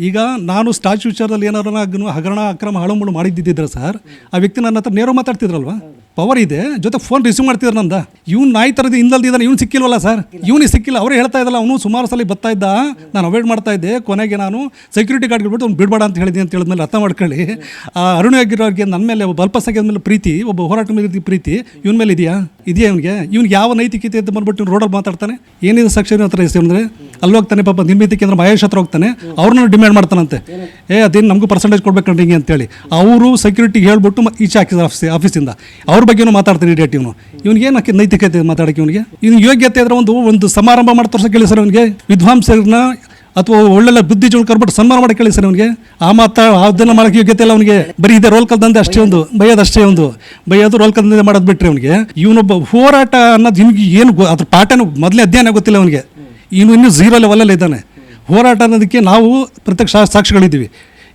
ಈಗ ನಾನು ಸ್ಟಾಚ್ಯೂ ವಿಚಾರದಲ್ಲಿ ಏನಾರು ಹಗರಣ ಅಕ್ರಮ ಹಾಳುಮುಳು ಮಾಡಿದ್ದಿದ್ರೆ ಸರ್, ಆ ವ್ಯಕ್ತಿ ನನ್ನ ಹತ್ರ ನೇರ ಮಾತಾಡ್ತಿದ್ರಲ್ವಾ? ಪವರ್ ಇದೆ, ಜೊತೆ ಫೋನ್ ರಿಸೀವ್ ಮಾಡ್ತಿದ್ರು ನಂದ. ಇವ್ನು ನಾಯಿ ಥರದ್ದು ಹಿಂದಲ್ದಿದ್ದಾನೆ, ಇವ್ನು ಸಿಕ್ಕಿಲ್ವಲ್ಲ ಸರ್? ಇವನಿಗೆ ಸಿಕ್ಕಿಲ್ಲ. ಅವರೇ ಹೇಳ್ತಾ ಇದ್ದಲ್ಲ, ಅವನು ಸುಮಾರು ಸಲ ಬರ್ತಾ ಇದ್ದ, ನಾನು ಅವಾಯ್ಡ್ ಮಾಡ್ತಾ ಇದ್ದೆ. ಕೊನೆಗೆ ನಾನು ಸೆಕ್ಯೂರಿಟಿ ಗಾರ್ಡ್ ಬಿಟ್ಟು ಅವ್ನು ಬಿಡಬೇಡ ಅಂತ ಹೇಳಿದೆ ಅಂತ ಹೇಳಿದ್ಮೇಲೆ ಅರ್ಥ ಮಾಡ್ಕೊಳ್ಳಿ. ಆ ಅರುಣಗಿರೋರಿಗೆ ನನ್ನ ಮೇಲೆ ಒಬ್ಬ ಅಲ್ಪಸಂಖ್ಯಾತರ ಮೇಲೆ ಪ್ರೀತಿ, ಒಬ್ಬ ಹೋರಾಟ ಮೇಲೆ ಪ್ರೀತಿ ಇವನ ಮೇಲೆ ಇದೆಯಾ ಇವನಿಗೆ ಯಾವ ನೈತಿಕತೆ ಅಂತ ಬಂದ್ಬಿಟ್ಟು ಇವ್ನು ರೋಡಲ್ಲಿ ಮಾತಾಡ್ತಾನೆ. ಏನಿದೆ ಸಾಕ್ಷಿ ಹತ್ರ ಅಂದರೆ ಅಲ್ಲಿ ಹೋಗ್ತಾನೆ, ಪಾಪ ನಿರ್ಮಿತಿಕೆ ಅಂದ್ರೆ ಮಹೇಶ್ ಹತ್ರ ಹೋಗ್ತಾನೆ, ಅವ್ರನ್ನ ಡಿಮ್ಯಾಂಡ್ ಮಾಡ್ತಾನಂತೆ. ಅದೇನು ನಮಗೂ ಪರ್ಸೆಂಟೇಜ್ ಕೊಡ್ಬೇಕಂಡ್ರಿ ಹಿಂಗೆ ಅಂತೇಳಿ ಅವರು ಸೆಕ್ಯೂರಿಟಿಗೆ ಹೇಳ್ಬಿಟ್ಟು ಈಚೆ ಹಾಕಿದ್ರು ಆಫೀಸಿಂದ. ಅವ್ರ ಬಗ್ಗೆನೂ ಮಾತಾಡ್ತಾನೆ ಇಡಿಯಟ್ ಇವನು. ಇವ್ನಿಗೇನು ನೈತಿಕತೆ ಮಾತಾಡೋಕ್ಕೆ ಇವನಿಗೆ ಯೋಗ್ಯತೆ ಇದ್ರೆ ಒಂದು ಸಮಾರಂಭ ಮಾಡಿ ತೋರ್ಸೋಕೆ ಹೇಳಿ ಸರ್ ಅವನಿಗೆ. ವಿದ್ವಾಂಸರನ್ನ ಅಥವಾ ಒಳ್ಳೆಲ್ಲ ಬುದ್ಧಿಜೀವನ ಕರ್ಬಿಟ್ಟು ಸನ್ಮಾನ ಮಾಡಕ್ಕೆ ಹೇಳಿ ಸರ್ ಅವನಿಗೆ. ಅದನ್ನು ಮಾಡೋಕ್ಕೆ ಯೋಗ್ಯತೆ ಇಲ್ಲ ಅವನಿಗೆ. ಬರೀ ಇದೆ ರೋಲ್ ಕಲ್ದಂದೆ ಅಷ್ಟೇ, ಬೈಯೋದು ರೋಲ್ ಕಲ್ದಂದೆ ಮಾಡೋದು ಬಿಟ್ಟರೆ ಅವನಿಗೆ. ಇವನೊಬ್ಬ ಹೋರಾಟ ಅನ್ನೋದು ನಿಮ್ಗೆ ಏನು ಅದ್ರ ಪಾಠನೂ ಮೊದಲೇ ಅಧ್ಯಯನ ಗೊತ್ತಿಲ್ಲ ಅವನಿಗೆ. ಇನ್ನೂ 0 ಲೆವೆಲಲ್ಲಿ ಇದ್ದಾನೆ. ಹೋರಾಟ ಅನ್ನೋದಕ್ಕೆ ನಾವು ಪ್ರತ್ಯಕ್ಷ ಸಾಕ್ಷಿಗಳಿದ್ದೀವಿ.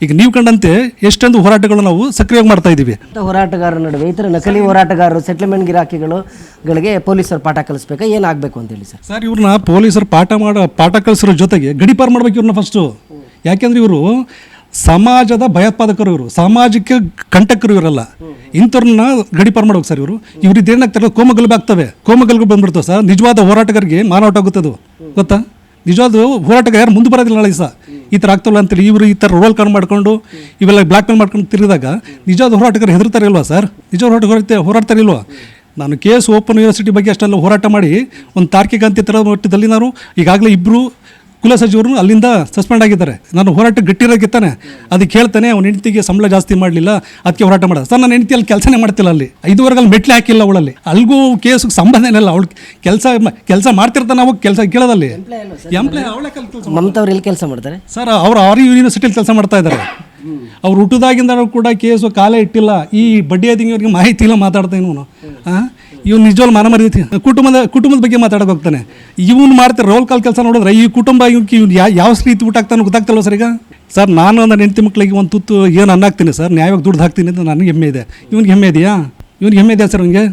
ಈಗ ನೀವು ಕಂಡಂತೆ ಎಷ್ಟೊಂದು ಹೋರಾಟಗಳು ನಾವು ಸಕ್ರಿಯವಾಗಿ ಮಾಡ್ತಾ ಇದ್ದೀವಿ. ಹೋರಾಟಗಾರರ ನಡುವೆ ಈ ಥರ ನಕಲಿ ಹೋರಾಟಗಾರರು, ಸೆಟ್ಲ್ಮೆಂಟ್ ಗಿರಾಕಿಗಳಿಗೆ ಪೊಲೀಸರು ಪಾಠ ಕಲಿಸ್ಬೇಕಾ, ಏನಾಗಬೇಕು ಅಂತೇಳಿ ಸರ್? ಸರ್ ಇವ್ರನ್ನ ಪೊಲೀಸರು ಪಾಠ ಕಲಿಸಿರೋ ಜೊತೆಗೆ ಗಡಿಪಾರು ಮಾಡ್ಬೇಕು ಇವ್ರನ್ನ ಫಸ್ಟು. ಯಾಕೆಂದ್ರೆ ಇವರು ಸಮಾಜದ ಭಯೋತ್ಪಾದಕರು, ಇವರು ಸಮಾಜಕ್ಕೆ ಕಂಟಕರು ಇವರಲ್ಲ. ಇಂಥವ್ರನ್ನ ಗಡಿಪಾರು ಮಾಡ್ಬೇಕು ಸರ್. ಇವ್ರದ್ದು ಏನಾಗ್ತಾರೆ, ಕೋಮಗಲ್ಬೆ ಆಗ್ತವೆ, ಕೋಮಗಲ್ಬೆ ಬಂದ್ಬಿಡ್ತವೆ ಸರ್. ನಿಜವಾದ ಹೋರಾಟಗಾರರಿಗೆ ಮಾರಾಟ ಆಗುತ್ತದು ಗೊತ್ತಾ? ನಿಜವಾದ ಹೋರಾಟಗಾರ ಯಾರು ಮುಂದೆ ಬರೋದಿಲ್ಲ ನಾಳೆ ಸಹ ಈ ಥರ ಆಗ್ತಲ್ಲ ಅಂತೇಳಿ ಇವರು ಈ ಥರ ರೋಲ್ ಕಾರ್ಡ್ ಮಾಡ್ಕೊಂಡು ಇವೆಲ್ಲ ಬ್ಲ್ಯಾಕ್ ಮೇಲ್ ಮಾಡ್ಕೊಂಡು ತಿರುಗಿದಾಗ ನಿಜವಾದ ಹೋರಾಟಗಾರ ಹೆದರ್ತಾರೆ ಇಲ್ವಾ ಸರ್? ನಿಜವಾದ ಹೋರಾಡ್ತಾರೆ ಇಲ್ವಾ? ನಾನು KS ಓಪನ್ ಯೂನಿವರ್ಸಿಟಿ ಬಗ್ಗೆ ಅಷ್ಟೆಲ್ಲ ಹೋರಾಟ ಮಾಡಿ ಒಂದು ತಾರ್ಕಿಕ ಅಂತ್ಯತರ ಮಟ್ಟದಲ್ಲಿ ನಾನು ಈಗಾಗಲೇ ಇಬ್ಬರು ಕುಲಸಚಿವರು ಅಲ್ಲಿಂದ ಸಸ್ಪೆಂಡ್ ಆಗಿದ್ದಾರೆ. ನಾನು ಹೋರಾಟ ಗಟ್ಟಿರೋಕ್ಕಿತ್ತಾನೆ ಅದಕ್ಕೆ ಹೇಳ್ತಾನೆ ಅವ್ನ ಹೆಂಡತಿಗೆ ಸಂಬಳ ಜಾಸ್ತಿ ಮಾಡಲಿಲ್ಲ ಅದಕ್ಕೆ ಹೋರಾಟ ಮಾಡೋದು. ಸರ್ ನನ್ನ ಹೆಂಡತಿ ಅಲ್ಲಿ ಕೆಲಸನೇ ಮಾಡ್ತಿಲ್ಲ, ಅಲ್ಲಿ 5 ವರ್ಷದಲ್ಲಿ ಮೆಟ್ಲೆ ಹಾಕಿಲ್ಲ ಅವಳಲ್ಲಿ, ಅಲ್ಲಿಗೂ ಕೇಸ್ಗೆ ಸಂಬಂಧನೇ ಇಲ್ಲ. ಅವಳು ಕೆಲಸ ಮಾಡ್ತಿರ್ತಾನೆ, ಅವಾಗ ಕೆಲಸ ಕೇಳೋದಲ್ಲಿ ಎಂಪ್ಲಾಯ್ ಅವಳೇ ಕೆಲಸ. ಮಮತಾ ಅವ್ರು ಎಲ್ಲಿ ಕೆಲಸ ಮಾಡ್ತಾರೆ ಸರ್? ಅವ್ರು ಯೂನಿವರ್ಸಿಟಿಲಿ ಕೆಲಸ ಮಾಡ್ತಾ ಇದ್ದಾರೆ. ಅವ್ರು ಹುಟ್ಟದಾಗಿಂದ ಕೂಡ ಕೇಸು ಕಾಲೇ ಇಟ್ಟಿಲ್ಲ. ಈ ಬಡ್ಡಿ ಅಧಿಕಾರಿಗೆ ಮಾಹಿತಿ ಇಲ್ಲ ಮಾತಾಡ್ತಾ ಇವನು. ಇವ್ನು ನಿಜವಾಗ್ಲೂ ಮಾನಮರ್ಯಾದೆ ಕುಟುಂಬದ ಬಗ್ಗೆ ಮಾತಾಡೋಕೆ ಹೋಗ್ತಾನೆ. ಇವನು ಮಾಡ್ತಾರೆ ರೋಲ್ ಕಾಲ್ ಕೆಲಸ ನೋಡಿದ್ರೆ ಈ ಕುಟುಂಬ ಇವ್ನು ಯಾವ ರೀತಿ ಊಟ ಹಾಕ್ತಾನೆ ಗೊತ್ತಾಗ್ತಲ್ಲ ಸರ್. ಈಗ ಸರ್ ನಾನು ನನ್ನ ಹೆಂಡತಿ ಮಕ್ಕಳಿಗೆ ಒಂದು ತುತ್ತು ಏನು ಅನ್ನ ಹಾಕ್ತೀನಿ ಸರ್, ನ್ಯಾಯವಾಗಿ ದುಡ್ಡು ಹಾಕ್ತೀನಿ ಅಂತ ನನಗೆ ಹೆಮ್ಮೆ ಇದೆ. ಇವ್ನಿಗೆ ಹೆಮ್ಮೆ ಇದೆಯಾ? ಇವ್ನಿಗೆ ಹೆಮ್ಮೆ ಇದೆಯಾ ಸರ್? ಇವ್ನಿಗೆ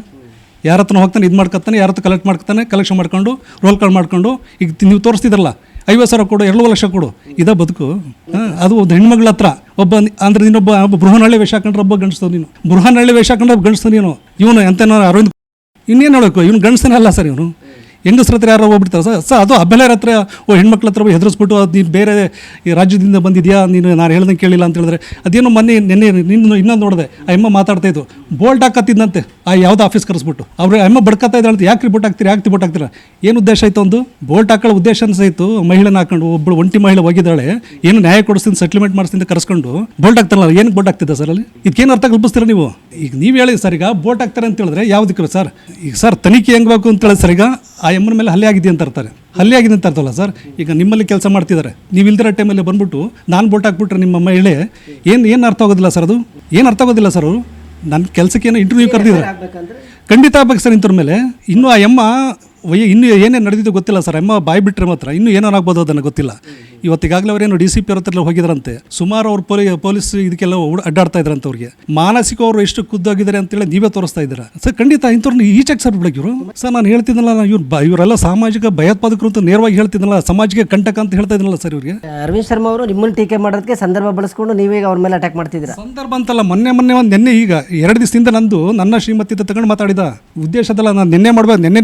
ಯಾರ ಹತ್ರ ಹೋಗ್ತಾನೆ, ಇದು ಮಾಡ್ಕೊತಾನೆ, ಯಾರ ಹತ್ರ ಕಲೆಕ್ಷನ್ ಮಾಡ್ಕೊಂಡು ರೋಲ್ ಕಾಲ್ ಮಾಡ್ಕೊಂಡು ಈಗ ನೀವು ತೋರಿಸ್ತಿದ್ರಲ್ಲ 50,000 ಕೊಡು, 2 ಲಕ್ಷ ಕೊಡು, ಇದ ಬದುಕು? ಅದು ಒಂದು ಹೆಣ್ಮಗಳ ಹತ್ರ ಒಬ್ಬ ಅಂದ್ರೆ ನೀನೊಬ್ಬ ಬೃಹನಹಳ್ಳಿ ವೇಷ ಹಾಕೊಂಡ್ರೆ ಒಬ್ಬ ಗಂಡಸ್ತವ್ ನೀನು, ಬೃಹನಹಳ್ಳಿ ವೇಷ ಹಾಕೊಂಡ್ರೆ ಗಂಡಸ್ತವ್ ನೀನು. ಇವನು ಎಂತ ಅರವಿಂದ್ ಇನ್ನೇನು ಹೇಳಬೇಕು, ಇವನು ಗಂಡಸನೇ ಅಲ್ಲ ಸರ್. ಇವನು ಹೆಂಗಸ್ರ ಹತ್ರ ಯಾರೋ ಹೋಗ್ಬಿಡ್ತಾರೆ ಸರ್. ಅದು ಅಬ್ಬೆಲ್ಲರ ಹತ್ರ ಹೆಣ್ಮಕ್ಳ ಹತ್ರ ಹೆದರಿಸ್ಬಿಟ್ಟು ಅದು ನೀನು ಬೇರೆ ಈ ರಾಜ್ಯದಿಂದ ಬಂದಿದ್ಯಾ, ನೀನು ನಾನು ಹೇಳ್ದಂಗೆ ಕೇಳಿಲ್ಲ ಅಂತ ಹೇಳಿದ್ರೆ ಅದೇನೋ ನಿನ್ನೆ ಇನ್ನೊಂದು ನೋಡಿದೆ, ಆ ಅಮ್ಮ ಮಾತಾಡ್ತಾ ಇದ್ದು ಬೋಲ್ಟ್ ಹಾಕತ್ತಿದ್ದಂತೆ ಯಾವುದೋ ಆಫೀಸ್ ಕರೆಸ್ಬಿಟ್ಟು ಅವ್ರು ಅಮ್ಮ ಬಡ್ಕತ್ತಾ ಇದ್ದಾಳೆ. ಯಾಕೆ ರಿಪೋರ್ಟ್ ಹಾಕ್ತೀರಾ? ಏನು ಉದ್ದೇಶ ಆಯಿತು? ಒಂದು ಬೋಲ್ಟ್ ಹಾಕೊಳ್ಳೋ ಉದ್ದೇಶ ಅನ್ಸಾಯಿತು. ಮಹಿಳೆನ ಹಾಕೊಂಡು ಒಬ್ಬಳು ಒಂಟಿ ಮಹಿಳೆ ಹೋಗಿದ್ದಾಳೆ, ಏನು ನ್ಯಾಯ ಕೊಡಿಸ್ತೀನಿ ಸೆಟ್ಲ್ಮೆಂಟ್ ಮಾಡಿಸ್ತೀನಿ ಕರೆಸ್ಕೊಂಡು ಬೋಲ್ಟ್ ಹಾಕ್ತಾರಲ್ಲ, ಏನಕ್ಕೆ ಬೋಲ್ಟ್ ಹಾಕ್ತಿದ್ದ ಸರ್? ಅಲ್ಲಿ ಇದಕ್ಕೇನು ಅರ್ಥ ಕಲ್ಪಿಸ್ತೀರ ನೀವು? ಈಗ ನೀವು ಹೇಳಿ ಸರ್, ಈಗ ಬೋಲ್ಟ್ ಹಾಕ್ತಾರೆ ಅಂತ ಹೇಳಿದ್ರೆ ಯಾವುದಕ್ಕೆ ಸರ್? ಈಗ ಸರ್ ತನಿಖೆ ಹೆಂಗೆ ಬೇಕು ಅಂತ ಹೇಳಿ ಸರ್, ಈಗ ಆ ಎಮ್ಮನ ಮೇಲೆ ಹಲ್ಲೆ ಆಗಿದೆ ಅಂತ ಇರ್ತಾರೆ. ಹಲ್ಲೆ ಆಗಿದೆ ಅಂತ ಅರ್ಥವಲ್ಲ ಸರ್. ಈಗ ನಿಮ್ಮಲ್ಲಿ ಕೆಲಸ ಮಾಡ್ತಿದ್ದಾರೆ, ನೀವು ಇಲ್ದಿರೋ ಟೈಮಲ್ಲಿ ಬಂದ್ಬಿಟ್ಟು ನಾನು ಬೋಟ್ ಹಾಕ್ಬಿಟ್ರೆ ನಿಮ್ಮ ಮಹಿಳೆ ಏನು ಅರ್ಥ ಆಗೋದಿಲ್ಲ ಸರ್? ಅದು ಏನು ಅರ್ಥ ಆಗೋದಿಲ್ಲ ಸರ್? ಅವರು ನನ್ನ ಕೆಲಸಕ್ಕೆ ಏನೋ ಇಂಟರ್ವ್ಯೂ ಕರೆದಿದ್ದಾರೆ, ಖಂಡಿತ ಆಗ್ಬೇಕು ಸರ್. ಇಂಥವ್ರ ಮೇಲೆ ಇನ್ನೂ ಆ ಎಮ್ಮ ಇನ್ನೂ ಏನೇನು ನಡೆದಿದ್ದು ಗೊತ್ತಿಲ್ಲ ಸರ್. ಅಮ್ಮ ಬಾಯಿ ಬಿಟ್ಟರೆ ಮಾತ್ರ ಇನ್ನೂ ಏನಾಗ್ಬೋದು ಅದನ್ನು ಗೊತ್ತಿಲ್ಲ. ಇವತ್ತಿಗಾಗಲೇ ಅವರೇನು DCP ಅವ್ರ ಹತ್ರ ಹೋಗಿದ್ರಂತೆ. ಸುಮಾರು ಅವ್ರು ಪೊಲೀಸ್ ಇದಕ್ಕೆಲ್ಲ ಅಡ್ಡಾಡ್ತಾ ಇದ್ರಂತೆ. ಅವ್ರಿಗೆ ಮಾನಸಿಕ ಅವರು ಎಷ್ಟು ಖುದ್ದಾಗಿದ್ದಾರೆ ಅಂತೇಳಿ ನೀವೇ ತೋರಿಸ್ತಾ ಇದ್ದೀರಾ ಸರ್. ಖಂಡಿತ ಇಂಥವ್ರನ್ನ ಈಚೆಗೆ ಸರ್ ಬಿಡಕ್ಕೆ ಇವರು ಸರ್. ನಾನು ಹೇಳ್ತಿದ್ದಲ್ಲ, ಇವರೆಲ್ಲ ಸಾಮಾಜಿಕ ಭಯೋತ್ಪಾದಕರು ಅಂತ ನೇರವಾಗಿ ಹೇಳ್ತಿದ್ದಲ್ಲ, ಸಮಾಜಕ್ಕೆ ಕಂಟಕ ಅಂತ ಹೇಳ್ತಾ ಇದ್ದೀನಲ್ಲ ಸರ್ ಇವ್ರಿಗೆ. ಅರವಿಂದ್ ಶರ್ಮಾ ಅವರು ನಿಮ್ಮನ್ನು ಟೀಕೆ ಮಾಡೋದಕ್ಕೆ ಸಂದರ್ಭ ಬಳಸ್ಕೊಂಡು ನೀವೀಗ ಅವ್ರ ಮೇಲೆ ಅಟ್ಯಾಕ್ ಮಾಡ್ತಿದ್ದೀರಾ. ಸಂದರ್ಭ ಅಂತಲ್ಲ, ಮೊನ್ನೆ ಒಂದು ನೆನ್ನೆ ಈಗ 2 ದಿವಸದಿಂದ ನನ್ನ ಶ್ರೀಮತಿ ತಗೊಂಡು ಮಾತಾಡಿದ ಉದ್ದೇಶದಲ್ಲ. ನಾನು ನೆನ್ನೆ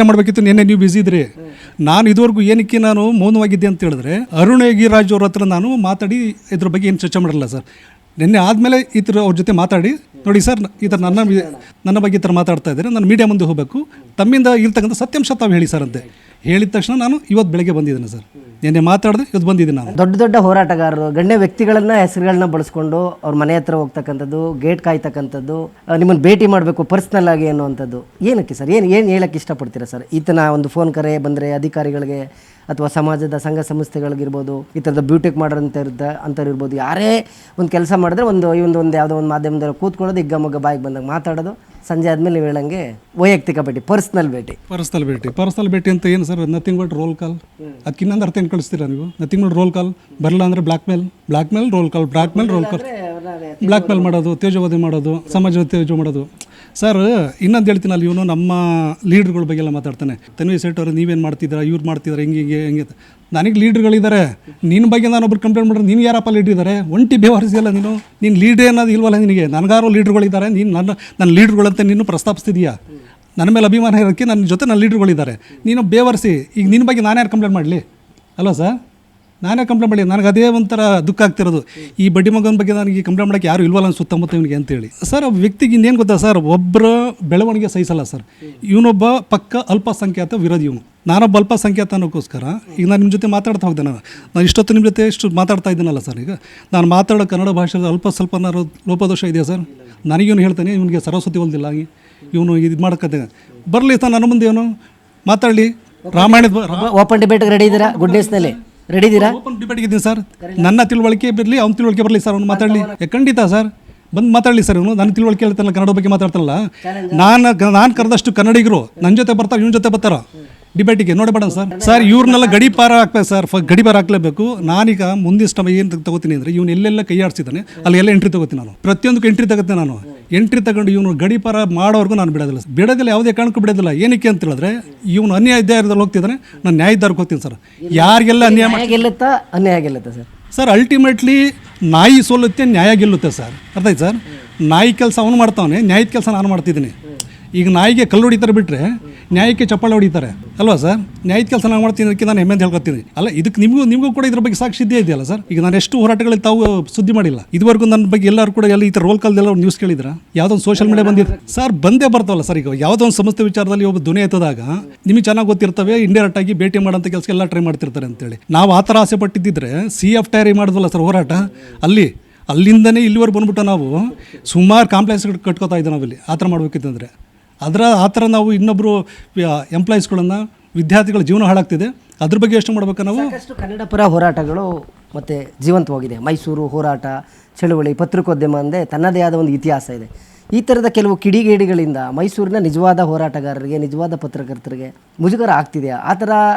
ಮಾಡಬೇಕಿತ್ತು, ನೆನ್ನೆ ನೀವು ಬಿಸಿ ಇದ್ರಿ. ನಾನು ಇದುವರೆಗೂ ಏನಕ್ಕೆ ನಾನು ಮೌನವಾಗಿದ್ದೆ ಅಂತ ಹೇಳಿದ್ರೆ, ಅರುಣ್ ಗಿರಿರಾಜ್ ಅವ್ರ ಹತ್ರ ನಾನು ಮಾತಾಡಿ ಇದ್ರ ಬಗ್ಗೆ ಏನು ಚರ್ಚೆ ಮಾಡಲ್ಲ ಸರ್. ನಿನ್ನೆ ಆದಮೇಲೆ ಈ ಥರ ಅವ್ರ ಜೊತೆ ಮಾತಾಡಿ ನೋಡಿ ಸರ್, ಈ ಥರ ನನ್ನ ಬಗ್ಗೆ ಈ ಥರ ಮಾತಾಡ್ತಾ ಇದ್ದಾರೆ, ನಾನು ಮೀಡಿಯಾ ಮುಂದೆ ಹೋಗಬೇಕು, ತಮ್ಮಿಂದ ಇರ್ತಕ್ಕಂಥ ಸತ್ಯಾಂಶ ತಾವು ಹೇಳಿ ಸರ್ ಅಂತೆ. ಹೇಳಿದ ತಕ್ಷಣ ನಾನು ಇವತ್ತು ಬೆಳಗ್ಗೆ ಬಂದಿದ್ದೇನೆ ಸರ್. ನಿನ್ನೆ ಮಾತಾಡಿದೆ, ಇವತ್ತು ಬಂದಿದ್ದೀನಿ ನಾನು. ದೊಡ್ಡ ಹೋರಾಟಗಾರರು, ಗಣ್ಯ ವ್ಯಕ್ತಿಗಳನ್ನ ಹೆಸರುಗಳನ್ನ ಬಳಸ್ಕೊಂಡು ಅವ್ರ ಮನೆ ಹತ್ರ ಹೋಗ್ತಕ್ಕಂಥದ್ದು, ಗೇಟ್ ಕಾಯ್ತಕ್ಕಂಥದ್ದು, ನಿಮ್ಮನ್ನು ಭೇಟಿ ಮಾಡಬೇಕು ಪರ್ಸ್ನಲ್ ಆಗಿ ಅನ್ನುವಂಥದ್ದು ಏನಕ್ಕೆ ಸರ್? ಏನು ಹೇಳಕ್ಕೆ ಇಷ್ಟಪಡ್ತೀರಾ ಸರ್? ಈತನ ಒಂದು ಫೋನ್ ಕರೆ ಬಂದರೆ ಅಧಿಕಾರಿಗಳಿಗೆ ಅಥವಾ ಸಮಾಜದ ಸಂಘ ಸಂಸ್ಥೆಗಳಿಗಿರ್ಬೋದು, ಈ ಥರದ ಬ್ಯೂಟಿಕ್ ಮಾಡೋರಂಥವ್ರು ಇರ್ಬೋದು, ಯಾರೇ ಒಂದು ಕೆಲಸ ಮಾಡಿದ್ರೆ ಒಂದು ಯಾವುದೋ ಒಂದು ಮಾಧ್ಯಮದಲ್ಲಿ ಕೂತ್ಕೊಳ್ಳೋದು, ಹಿಗ್ಗಮಗ್ಗ ಬಾಯಿಗೆ ಬಂದಾಗ ಮಾತಾಡೋದು, ಸಂಜೆ ಆದಮೇಲೆ ನೀವು ಹೇಳಂಗೆ ವೈಯಕ್ತಿಕ ಭೇಟಿ, ಪರ್ಸ್ನಲ್ ಭೇಟಿ ಅಂತ ಏನು sir? Nothing but roll call. ಅದಕ್ಕೆ ಇನ್ನೊಂದು ಅರ್ಥ ಹೆಂಗೆ ಕಳಿಸ್ತೀರಾ ನೀವು? ನಥಿಂಗ್ ಬಟ್ ರೋಲ್ ಕಾಲ್ ಬರಲ್ಲ ಅಂದರೆ ಬ್ಲ್ಯಾಕ್ ಮೇಲ್ ರೋಲ್ ಕಾಲ್, ಬ್ಲ್ಯಾಕ್ ಮೇಲ್ ಮಾಡೋದು, ತೇಜೋವಧೆ ಮಾಡೋದು, ಸಮಾಜ ತೇಜೋ ಮಾಡೋದು. ಸರ್ ಇನ್ನೊಂದು ಹೇಳ್ತೀನಿ, ಅಲ್ಲಿ ಇವನು ನಮ್ಮ ಲೀಡ್ರ್ಗಳ ಬಗ್ಗೆ ಎಲ್ಲ ಮಾತಾಡ್ತಾನೆ. ತನ್ವಿ ಸೇಠ್ ಅವರು ನೀವೇನು ಮಾಡ್ತಿದ್ದೀರಾ, ಇವ್ರು ಮಾಡ್ತಿದ್ದಾರೆ, ಹೆಂಗೆ ನನಗೆ ಲೀಡ್ರ್ಗಳಿದ್ದಾರೆ. ನಿನ್ನ ಬಗ್ಗೆ ನಾನೊಬ್ರು ಕಂಪ್ಲೇಂಟ್ ಮಾಡಿದ್ರೆ ನೀನು ಯಾರಪ್ಪ ಲೀಡ್ರ್ ಇದ್ದಾರೆ? ಒಂಟಿ ಬೇವರಿಸಿಯಲ್ಲ ನೀನು ಲೀಡ್ರ್ ಅನ್ನೋದು ಇಲ್ವಲ್ಲ ನಿನಗೆ? ನನಗಾರು ಲೀಡ್ರ್ಗಳಿದ್ದಾರೆ, ನೀನು ನನ್ನ ಲೀಡ್ರ್ಗಳಂತ ನೀನು ಪ್ರಸ್ತಾಪಿಸ್ತಿದೀಯಾ? ನನ್ನ ಮೇಲೆ ಅಭಿಮಾನ ಇರೋಕ್ಕೆ ನನ್ನ ಜೊತೆ ನನ್ನ ಲೀಡ್ರ್ಗಳಿದ್ದಾರೆ, ನೀನು ಬೇವರಿಸಿ. ಈಗ ನಿನ್ನ ಬಗ್ಗೆ ನಾನು ಯಾರು ಕಂಪ್ಲೇಂಟ್ ಮಾಡಲಿ? ಅಲ್ವಾ ಸರ್? ನಾನೇ ಕಂಪ್ಲೇಂಟ್ ಮಾಡಿ, ನನಗೆ ಅದೇ ಒಂಥರ ದುಃಖ ಆಗ್ತಿರೋದು. ಈ ಬಡ್ಡಿ ಮಗನ ಬಗ್ಗೆ ನನಗೆ ಕಂಪ್ಲೇಂಟ್ ಮಾಡೋಕ್ಕೆ ಯಾರು ಇಲ್ವಲ್ಲ ನನ್ನ ಸುತ್ತಮುತ್ತ ಇವನಿಗೆ ಅಂತೇಳಿ. ಸರ್ ಆ ವ್ಯಕ್ತಿಗೆ ಇನ್ನೇನು ಗೊತ್ತಾ ಸರ್, ಒಬ್ಬರ ಬೆಳವಣಿಗೆ ಸಹಿಸಲ್ಲ ಸರ್. ಇವನೊಬ್ಬ ಪಕ್ಕ ಅಲ್ಪಸಂಖ್ಯಾತ ವಿರೋಧಿ. ನಾನೊಬ್ಬ ಅಲ್ಪಸಂಖ್ಯಾತ ಅನ್ನೋಕ್ಕೋಸ್ಕರ ಈಗ ನಾನು ನಿಮ್ಮ ಜೊತೆ ಮಾತಾಡ್ತಾ ಹೋಗ್ದೆ. ನಾನು ಇಷ್ಟೊತ್ತು ನಿಮ್ಮ ಜೊತೆ ಎಷ್ಟು ಮಾತಾಡ್ತಾ ಇದ್ದೀನಲ್ಲ ಸರ್. ಈಗ ನಾನು ಮಾತಾಡೋ ಕನ್ನಡ ಭಾಷೆಯಲ್ಲಿ ಸ್ವಲ್ಪ ಲೋಪದೋಷ ಇದೆಯಾ ಸರ್? ನನಗೇನು ಹೇಳ್ತಾನೆ, ಇವನಿಗೆ ಸರಸ್ವತಿ ಹೊಲ್ದಿಲ್ಲ, ಇವನು ಇದು ಮಾಡೋಕ್ಕತ್ತೆ. ಬರಲಿ ಸರ್, ನನ್ನ ಮುಂದೆ ಇವನು ಮಾತಾಡಲಿ. ರಾಮಾಯಣದ ಓಪನ್ ಡಿಬೇಟ್ಗೆ ರೆಡಿ ಇದ್ದೀರಾ? ಗುಡ್ ನ್ಯೂಸ್ನಲ್ಲಿ ರೆಡಿ ಇದ್ದೀರಾ? ಓಪನ್ ಡಿಬೇಟ್ಗೆ ಇದ್ದೀನಿ ಸರ್. ನನ್ನ ತಿಳುವಳಿಕೆ ಬರಲಿ, ಅವ್ನ ತಿಳುವಳಿಕೆ ಬರಲಿ ಸರ್. ಅವ್ನು ಮಾತಾಡಲಿ, ಖಂಡಿತ ಸರ್, ಬಂದು ಮಾತಾಡಲಿ ಸರ್. ಇವನು ನನ್ನ ತಿಳುವಳಿಕೆ ಹೇಳ್ತಾನಲ್ಲ, ಕನ್ನಡ ಬಗ್ಗೆ ಮಾತಾಡ್ತಾನಲ್ಲ. ನಾನು ಕರೆದಷ್ಟು ಕನ್ನಡಿಗರು ನನ್ನ ಜೊತೆ ಬರ್ತಾರೆ, ಇವನ ಜೊತೆ ಬರ್ತಾರ ಡಿಬೇಟಿಗೆ ನೋಡಬೇಡ ಸರ್. ಇವ್ರನ್ನೆಲ್ಲ ಗಡಿಪಾರ ಹಾಕ್ಬೇಕು ಸರ್, ಗಡಿಪಾರ ಹಾಕ್ಲೇಬೇಕು. ನಾನೀಗ ಮುಂದಿನ ಸ್ಟಮ್ ಏನು ತಗೋತೀನಿ ಅಂದರೆ, ಇವನು ಎಲ್ಲೆಲ್ಲ ಕೈ ಆಡಿಸಿದ್ದಾನೆ ಅಲ್ಲೆಲ್ಲ ಎಂಟ್ರಿ ತಗೋತೀನಿ ನಾನು. ಪ್ರತಿಯೊಂದಕ್ಕೂ ಎಂಟ್ರಿ ತಗೋತೀನಿ ನಾನು. ಎಂಟ್ರಿ ತಗೊಂಡು ಇವನು ಗಡಿಪಾರ ಮಾಡೋವರೆಗೂ ನಾನು ಬಿಡೋದಿಲ್ಲ, ಯಾವುದೇ ಕಾರಣಕ್ಕೂ ಬಿಡೋದಿಲ್ಲ. ಏನಕ್ಕೆ ಅಂತ ಹೇಳಿದ್ರೆ, ಇವನು ಅನ್ಯಾಯದಲ್ಲಿ ಹೋಗ್ತಿದ್ದಾನೆ, ನಾನು ನ್ಯಾಯದಾರಕ್ಕೆ ಹೋಗ್ತೀನಿ ಸರ್. ಯಾರಿಗೆಲ್ಲ ಅನ್ಯಾಯ ಗೆಲ್ಲುತ್ತಾ ಸರ್? ಅಲ್ಟಿಮೇಟ್ಲಿ ನಾಯಿ ಸೋಲುತ್ತೆ, ನ್ಯಾಯ ಗೆಲ್ಲುತ್ತೆ ಸರ್. ಅರ್ಥ ಆಯ್ತು ಸರ್? ನಾಯಿ ಕೆಲಸ ಅವನು ಮಾಡ್ತಾವನೆ, ನ್ಯಾಯದ ಕೆಲಸ ನಾನು ಮಾಡ್ತಿದ್ದೀನಿ. ಈಗ ನಾಯಿಗೆ ಕಲ್ಲು ಹೊಡಿತಾರೆ ಬಿಟ್ಟರೆ ನ್ಯಾಯಕ್ಕೆ ಚಪ್ಪಾಳೆ ಹೊಡಿತಾರೆ. ಅಲ್ವಾ ಸರ್? ನ್ಯಾಯದ ಕೆಲಸ ನಾನು ಮಾಡ್ತೀನಿ, ಅದಕ್ಕೆ ನಾನು ಹೆಮ್ಮೆ ಅಂತ ಹೇಳ್ಕೊತೀನಿ. ಅಲ್ಲ, ಇದಕ್ಕೆ ನಿಮಗೂ ಕೂಡ ಇದ್ರ ಬಗ್ಗೆ ಸಾಕ್ಷಿ ಇದ್ದೇ ಇದೆಯಲ್ಲ ಸರ್. ಈಗ ನಾನು ಎಷ್ಟು ಹೋರಾಟಗಳಲ್ಲಿ ತಾವು ಸುದ್ದಿ ಮಾಡಿಲ್ಲ ಇದುವರೆಗೂ. ನನ್ನ ಬಗ್ಗೆ ಎಲ್ಲರೂ ಕೂಡ ಈ ಥರ ರೋಲ್ ಕಾಲ್ದೆಲ್ಲ ನ್ಯೂಸ್ ಕೇಳಿದ್ರ? ಯಾವುದೋ ಒಂದು ಸೋಷಿಯಲ್ ಮೀಡಿಯಾ ಬಂದಿದೆ ಸರ್, ಬಂದೇ ಬರ್ತಾವಲ್ಲ ಸರ್. ಈಗ ಯಾವುದೋ ಒಂದು ಸಂಸ್ಥೆ ವಿಚಾರದಲ್ಲಿ ಒಬ್ಬ ಧ್ವನಿ ಎತ್ತದಾಗ ನಿಮಗೆ ಚೆನ್ನಾಗಿ ಗೊತ್ತಿರ್ತವೆ, ಇಂಡೈರೆಕ್ಟ್ ಆಗಿ ಭೇಟಿ ಮಾಡೋಂಥ ಕೆಲಸ ಎಲ್ಲ ಟ್ರೈ ಮಾಡ್ತಿರ್ತಾರೆ ಅಂತೇಳಿ. ನಾವು ಆ ಥರ ಆಸೆ ಪಟ್ಟಿದ್ದಿದ್ರೆ CF ಟೈರಿ ಮಾಡಿದ್ವಲ್ಲ ಸರ್ ಹೋರಾಟ, ಅಲ್ಲಿಂದನೇ ಇಲ್ಲಿವರೆಗೆ ಬಂದ್ಬಿಟ್ಟು ನಾವು ಸುಮಾರು ಕಾಂಪ್ಲೆಕ್ಸ್ ಕಟ್ಕೋತಾ ಇದ್ದೀವಿ ನಾವಿಲ್ಲಿ. ಆ ಥರ ಮಾಡಬೇಕಿತ್ತಂದರೆ ಆ ಥರ ನಾವು ಇನ್ನೊಬ್ಬರು ಎಂಪ್ಲಾಯೀಸ್ಗಳನ್ನು, ವಿದ್ಯಾರ್ಥಿಗಳ ಜೀವನ ಹಾಳಾಗ್ತಿದೆ, ಅದ್ರ ಬಗ್ಗೆ ಯೋಚನೆ ಮಾಡ್ಬೇಕು ನಾವು. ಸಾಕಷ್ಟು ಕನ್ನಡ ಪರ ಹೋರಾಟಗಳು ಮತ್ತು ಜೀವಂತವಾಗಿದೆ. ಮೈಸೂರು ಹೋರಾಟ, ಚಳುವಳಿ, ಪತ್ರಿಕೋದ್ಯಮ ಅಂದರೆ ತನ್ನದೇ ಆದ ಒಂದು ಇತಿಹಾಸ ಇದೆ. ಈ ಥರದ ಕೆಲವು ಕಿಡಿಗೇಡಿಗಳಿಂದ ಮೈಸೂರಿನ ನಿಜವಾದ ಹೋರಾಟಗಾರರಿಗೆ, ನಿಜವಾದ ಪತ್ರಕರ್ತರಿಗೆ ಮುಜುಗರ ಆಗ್ತಿದೆಯಾ? ಆ ಥರ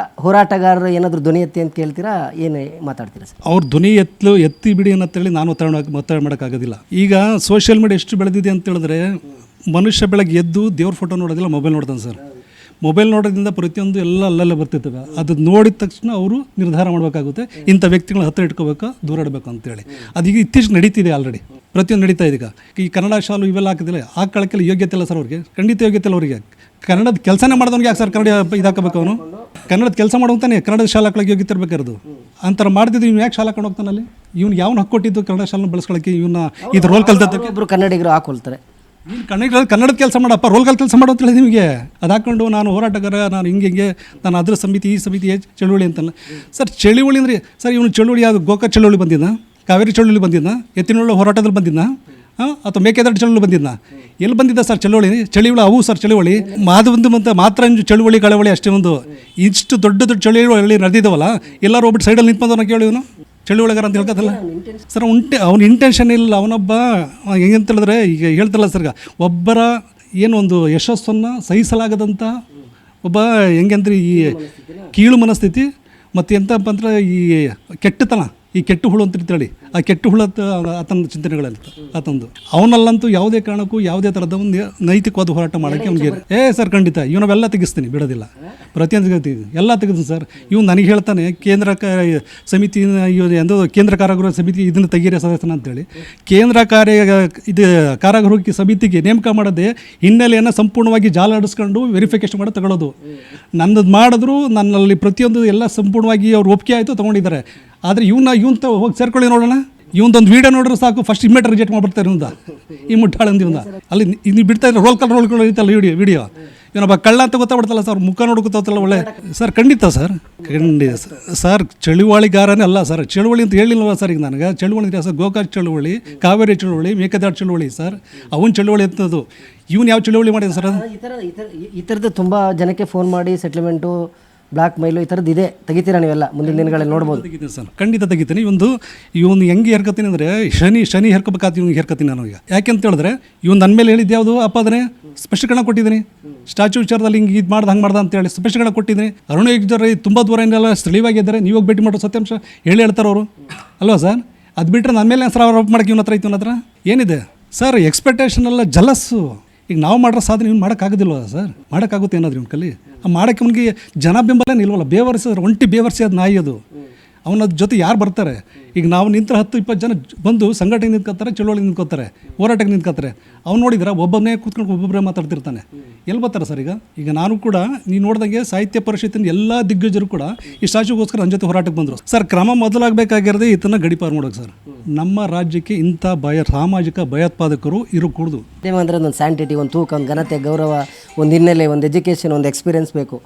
ಹೋರಾಟಗಾರರು ಏನಾದರೂ ಧ್ವನಿ ಎತ್ತಿ ಅಂತ ಕೇಳ್ತೀರಾ, ಏನು ಮಾತಾಡ್ತೀರಾ ಸರ್? ಅವ್ರ ಧ್ವನಿ ಎತ್ತಿ ಬಿಡಿ ಅನ್ನತ್ತೇಳಿ ನಾನು ಒತ್ತಡ ಮಾಡೋಕ್ಕಾಗೋದಿಲ್ಲ. ಈಗ ಸೋಷಿಯಲ್ ಮೀಡಿಯಾ ಎಷ್ಟು ಬೆಳೆದಿದೆ ಅಂತ ಹೇಳಿದ್ರೆ, ಮನುಷ್ಯ ಬೆಳಗ್ಗೆ ಎದ್ದು ದೇವ್ರ ಫೋಟೋ ನೋಡೋದಿಲ್ಲ, ಮೊಬೈಲ್ ನೋಡ್ತಾನೆ ಸರ್. ಮೊಬೈಲ್ ನೋಡೋದ್ರಿಂದ ಪ್ರತಿಯೊಂದು ಎಲ್ಲ ಅಲ್ಲಲ್ಲೇ ಬರ್ತಿರ್ತವೆ. ಅದು ನೋಡಿದ ತಕ್ಷಣ ಅವರು ನಿರ್ಧಾರ ಮಾಡಬೇಕಾಗುತ್ತೆ, ಇಂಥ ವ್ಯಕ್ತಿಗಳನ್ನ ಹತ್ತಿರ ಇಟ್ಕೋಬೇಕು, ದೂರ ಇಡಬೇಕು ಅಂತೇಳಿ. ಅದೀಗ ಇತ್ತೀಚೆಗೆ ನಡೀತಿದೆ, ಆಲ್ರೆಡಿ ಪ್ರತಿಯೊಂದು ನಡೀತಾ ಇದೆ. ಈಗ ಈ ಕನ್ನಡ ಶಾಲು ಇವೆಲ್ಲ ಹಾಕಿದಿಲ್ಲ, ಹಾಕೊಳ್ಳೋಕ್ಕೆಲ್ಲ ಯೋಗ್ಯತೆ ಇಲ್ಲ ಸರ್ ಅವ್ರಿಗೆ, ಖಂಡಿತ ಯೋಗ್ಯತೆ ಇಲ್ಲ ಅವರಿಗೆ. ಕನ್ನಡದ ಕೆಲಸನೇ ಮಾಡಿದವ್ನಿಗೆ ಯಾಕೆ ಸರ್ ಕನ್ನಡ ಇದಾಕಬೇಕು? ಅವನು ಕನ್ನಡದ ಕೆಲಸ ಮಾಡೋಂತಾನೆ ಕನ್ನಡದ ಶಾಲೆ ಹಾಕೊಳ್ಳೋಕೆ ಯೋಗ್ಯತೆ ಇರಬೇಕಾರದು. ಅಂತರ ಮಾಡ್ತಿದ್ದು ಇವ್ನು ಯಾಕೆ ಶಾಲೆ ಹಾಕೊಂಡು ಹೋಗ್ತಾನಲ್ಲಿ? ಇವ್ನು ಯಾವ್ನು ಹಕ್ಕು ಕೊಟ್ಟಿದ್ದು ಕನ್ನಡ ಶಾಲೆನ ಬಳಸ್ಕೊಳ್ಳೋಕ್ಕೆ? ಇವನ್ನ ಇದು ರೋಲ್ ಕಲ್ತದ್ದಕ್ಕೆ ಒಬ್ಬರು ಕನ್ನಡಿಗರು ಹಾಕೊಳ್ತಾರೆ. ನೀನು ಕನ್ನಡದ ಕೆಲಸ ಮಾಡಪ್ಪ, ರೋಲ್ಗಲ್ ಕೆಲಸ ಮಾಡೋ ಅಂತೇಳಿ ನಿಮಗೆ. ಅದು ಹಾಕ್ಕೊಂಡು ನಾನು ಹೋರಾಟಗಾರ, ನಾನು ಹಿಂಗೆ ನಾನು ಅದ್ರ ಸಮಿತಿ, ಈ ಸಮಿತಿ, ಚಳುವಳಿ ಅಂತಲ್ಲ ಸರ್. ಚಳುವಳಿ ಅಂದರೆ ಸರ್, ಇವನು ಚಳುವಳಿ ಯಾವುದು? ಗೋಕಾಕ್ ಚಳುವಳಿ ಬಂದಿದ್ದ, ಕಾವೇರಿ ಚಳುವಳಿ ಬಂದಿದ್ದ, ಎತ್ತಿನೊಳ್ಳೆ ಹೋರಾಟದಲ್ಲಿ ಬಂದಿದ್ದ, ಅಥವಾ ಮೇಕೆದಾಟು ಚಳುವಳಿ ಬಂದಿದ್ದ? ಎಲ್ಲಿ ಬಂದಿದ್ದ ಸರ್ ಚಳುವಳಿ? ಅವು ಸರ್ ಚಳುವಳಿ ಮಾತ್ರ ಚಳುವಳಿ ಕಳವಳಿ ಅಷ್ಟೇ. ಒಂದು ಇಷ್ಟು ದೊಡ್ಡ ಚಳುವಳಿ ನಡೆದಿದ್ದಾವಲ್ಲ, ಎಲ್ಲರೂ ಹೋಗ್ಬಿಟ್ಟು ಸೈಡಲ್ಲಿ ನಿಂತ್ಕೊಂಡವನ್ನ ಕೇಳಿ ಇವನು ಚಳುವಳಿಗಾರ ಅಂತ ಹೇಳ್ಕೊತಲ್ಲ ಸರ್. ಅವ್ನ ಇಂಟೆನ್ಷನ್ ಇಲ್ಲ. ಅವನೊಬ್ಬ ಹೆಂಗಂತ ಹೇಳಿದ್ರೆ, ಈಗ ಹೇಳ್ತಲ್ಲ ಸರ್, ಒಬ್ಬರ ಏನೊಂದು ಯಶಸ್ಸನ್ನು ಸಹಿಸಲಾಗದಂಥ ಒಬ್ಬ ಹೆಂಗಂದ್ರೆ ಈ ಕೀಳು ಮನಸ್ಥಿತಿ ಮತ್ತು ಎಂತಪ್ಪ ಅಂದ್ರೆ ಈ ಕೆಟ್ಟತನ, ಈ ಕೆಟ್ಟು ಹುಳು ಅಂತೇಳಿ, ಆ ಕೆಟ್ಟು ಹುಳು ಆತನ ಚಿಂತನೆಗಳಲ್ಲಿ ಆತಂದು. ಅವನಲ್ಲಂತೂ ಯಾವುದೇ ಕಾರಣಕ್ಕೂ ಯಾವುದೇ ಥರದ ಒಂದು ನೈತಿಕವಾದ ಹೋರಾಟ ಮಾಡೋಕ್ಕೆ ಅವ್ನಿಗೆ ಸರ್ ಖಂಡಿತ ಇವನವೆಲ್ಲ ತೆಗಿಸ್ತೀನಿ, ಬಿಡೋದಿಲ್ಲ. ಪ್ರತಿಯೊಂದು ಎಲ್ಲ ತೆಗೆದು ಸರ್. ಇವ್ನು ನನಗೆ ಹೇಳ್ತಾನೆ, ಕೇಂದ್ರ ಸಮಿತಿ ಎಂದು ಕೇಂದ್ರ ಕಾರಾಗೃಹ ಸಮಿತಿ ಇದನ್ನು ತೆಗೀರಿ ಸದಸ್ಯನ ಅಂತೇಳಿ. ಕೇಂದ್ರ ಕಾರಾಗೃಹ ಸಮಿತಿಗೆ ನೇಮಕ ಮಾಡೋದೇ ಹಿನ್ನೆಲೆಯನ್ನು ಸಂಪೂರ್ಣವಾಗಿ ಜಾಲ ಆಡಿಸ್ಕೊಂಡು ವೆರಿಫಿಕೇಶನ್ ಮಾಡಿ ತಗೊಳ್ಳೋದು. ನನ್ನದು ಮಾಡಿದ್ರು, ನನ್ನಲ್ಲಿ ಪ್ರತಿಯೊಂದು ಎಲ್ಲ ಸಂಪೂರ್ಣವಾಗಿ ಅವ್ರು ಒಪ್ಪಿಗೆ ಆಯಿತು, ತೊಗೊಂಡಿದ್ದಾರೆ. ಆದರೆ ಇವನ್ನ ಹೋಗಿ ಸೇರ್ಕೊಳ್ಳಿ ನೋಡೋಣ. ಇವೊಂದೊಂದು ವೀಡಿಯೋ ನೋಡ್ರೆ ಸಾಕು, ಫಸ್ಟ್ ಇಮ್ಮಿಡಿಯೇಟ್ ರಿಜೆಕ್ಟ್ ಮಾಡ್ಬಿಡ್ತಾರೆ ಇವನ್ನ, ಈ ಮುಟ್ಟಾಳಂದು ಇವನ್ನ. ಅಲ್ಲಿ ನೀವು ಬಿಡ್ತಾ ಇದ್ರೆ ರೋಲ್ ಐತಲ್ಲ ವಿಡಿಯೋ, ಇವನೊಬ್ಬ ಕಳ್ಳ ಅಂತ ಗೊತ್ತಾಗ್ಬಿಡ್ತಲ್ಲ ಸರ್, ಮುಖ ನೋಡ್ಕೊತಾವತ್ತಲ್ಲ ಒಳ್ಳೆ ಸರ್. ಖಂಡಿತ ಸರ್ ಚಳುವಳಿಗಾರನೇ ಅಲ್ಲ ಸರ್. ಚಳುವಳಿ ಅಂತ ಹೇಳಿಲ್ವ ಸರ್? ಈಗ ನನಗೆ ಚಳುವಳಿ ಸರ್, ಗೋಕಾಕ್ ಚಳುವಳಿ, ಕಾವೇರಿ ಚಳುವಳಿ, ಮೇಕೆದಾಟು ಚಳುವಳಿ ಸರ್, ಅವನ ಚಳುವಳಿ ಅಂತದ್ದು. ಇವನು ಯಾವ ಚಳುವಳಿ ಮಾಡಿದ ಸರ್? ಅದು ಈ ಥರದ್ದು ತುಂಬ ಜನಕ್ಕೆ ಫೋನ್ ಮಾಡಿ ಸೆಟ್ಲ್ಮೆಂಟು, ಬ್ಲಾಕ್ ಮೈಲು ಈ ಥರದ್ದು ಇದೆ. ತೆಗಿತೀರಾ ನೀವೆಲ್ಲ ಮುಂದಿನ ದಿನಗಳಲ್ಲಿ ನೋಡ್ಬೋದು? ತೆಗಿತೀನಿ ಸರ್, ಖಂಡಿತ ತೆಗಿತೀನಿ. ಇವನು ಹೆಂಗೆ ಹೆರ್ಕತೀನಿ ಅಂದರೆ, ಶನಿ ಹೆರ್ಕೋಬೇಕಾದ ಇವ್ನಿಗೆ ಹೆರ್ಕತೀನಿ ನಾನು. ಈಗ ಯಾಕೆಂತ ಹೇಳಿದ್ರೆ, ಇವನು ನನ್ನ ಮೇಲೆ ಹೇಳಿದ್ದು ಯಾವುದು ಅಪ್ಪಾದ್ರೆ ಸ್ಪಷ್ಟೀಕರಣ ಕೊಟ್ಟಿದ್ದೀನಿ. ಸ್ಟ್ಯಾಚ್ಯೂ ವಿಚಾರದಲ್ಲಿ ಹಿಂಗೆ ಇದು ಮಾಡ್ದೆ, ಹಂಗೆ ಮಾಡ್ದೆ ಅಂತೇಳಿ ಸ್ಪಷ್ಟೀಕರಣ ಕೊಟ್ಟಿದ್ದೀನಿ. ಅರುಣ ಯೋಗಿದ್ದಾರೆ ತುಂಬ ದೂರ ಏನೆಲ್ಲ ಸ್ಥಳೀಯವಾಗಿದ್ದಾರೆ, ನೀವು ಹೋಗಿ ಭೇಟಿ ಮಾಡೋ ಸತ್ಯಾಂಶ ಹೇಳ್ತಾರೆ ಅವರು, ಅಲ್ವಾ ಸರ್? ಅದು ಬಿಟ್ಟರೆ ನನ್ನ ಮೇಲೆ ಸರ್ ಆರೋಪ ಮಾಡೋಕ್ಕೆ ಇವನ ಹತ್ರ ಇತ್ತು. ಇವನ ಹತ್ರ ಏನಿದೆ ಸರ್? ಎಕ್ಸ್ಪೆಕ್ಟೇಷನ್ ಎಲ್ಲ ಜಲಸ್ಸು. ಈಗ ನಾವು ಮಾಡೋ ಸಾಧನೆ ಇವ್ನು ಮಾಡೋಕ್ಕಾಗೋದಿಲ್ವ ಸರ್? ಮಾಡೋಕ್ಕಾಗುತ್ತೆ ಏನಾದರೂ ಇವ್ನ ಕಲಿ ಮಾಡೋಕ್ಕೆ ಅವನಿಗೆ ಜನ ಬೆಂಬಲ ನಿಲ್ವಲ್ಲ. ಒಂಟಿ ಬೇವರ್ಸಿ ಅದು ನಾಯಿ ಅದು. ಅವನ ಜೊತೆ ಯಾರು ಬರ್ತಾರೆ? ಈಗ ನಾವು ನಿಂತರ 10-20 ಜನ ಬಂದು ಸಂಘಟನೆ ನಿಂತ್ಕೋತಾರೆ, ಚಳುವಳಿ ನಿಂತ್ಕೋತಾರೆ, ಹೋರಾಟಕ್ಕೆ ನಿಂತ್ಕೋತಾರೆ. ಅವ್ನು ನೋಡಿದ್ರೆ ಒಬ್ಬೊಬ್ಬನೇ ಕೂತ್ಕೊಂಡು ಒಬ್ಬೊಬ್ಬರೇ ಮಾತಾಡ್ತಿರ್ತಾನೆ. ಎಲ್ಲಿ ಬರ್ತಾರೆ ಸರ್? ಈಗ ನಾನು ಕೂಡ ನೀವು ನೋಡಿದಂಗೆ ಸಾಹಿತ್ಯ ಪರಿಷತ್ತಿನ ಎಲ್ಲ ದಿಗ್ಗಜರು ಕೂಡ ಈ ಸ್ಟ್ಯಾಚ್ಯೂಗೋಸ್ಕರ ನನ್ನ ಜೊತೆ ಹೋರಾಟಕ್ಕೆ ಬಂದರು ಸರ್. ಕ್ರಮ ಮೊದಲಾಗಬೇಕಾಗಿರೋದೇ ಇದನ್ನು ಗಡಿಪಾರು ಮಾಡೋದು ಸರ್. ನಮ್ಮ ರಾಜ್ಯಕ್ಕೆ ಇಂಥ ಸಾಮಾಜಿಕ ಭಯೋತ್ಪಾದಕರು ಇರಕೂಡದು. ಅಂದರೆ ಒಂದು ಸ್ಯಾಂಟಿಟಿ, ಒಂದು ತೂಕ, ಒಂದು ಘನತೆ, ಗೌರವ, ಒಂದು ಹಿನ್ನೆಲೆ, ಒಂದು ಎಜುಕೇಷನ್, ಒಂದು ಎಕ್ಸ್ಪೀರಿಯನ್ಸ್ ಬೇಕು.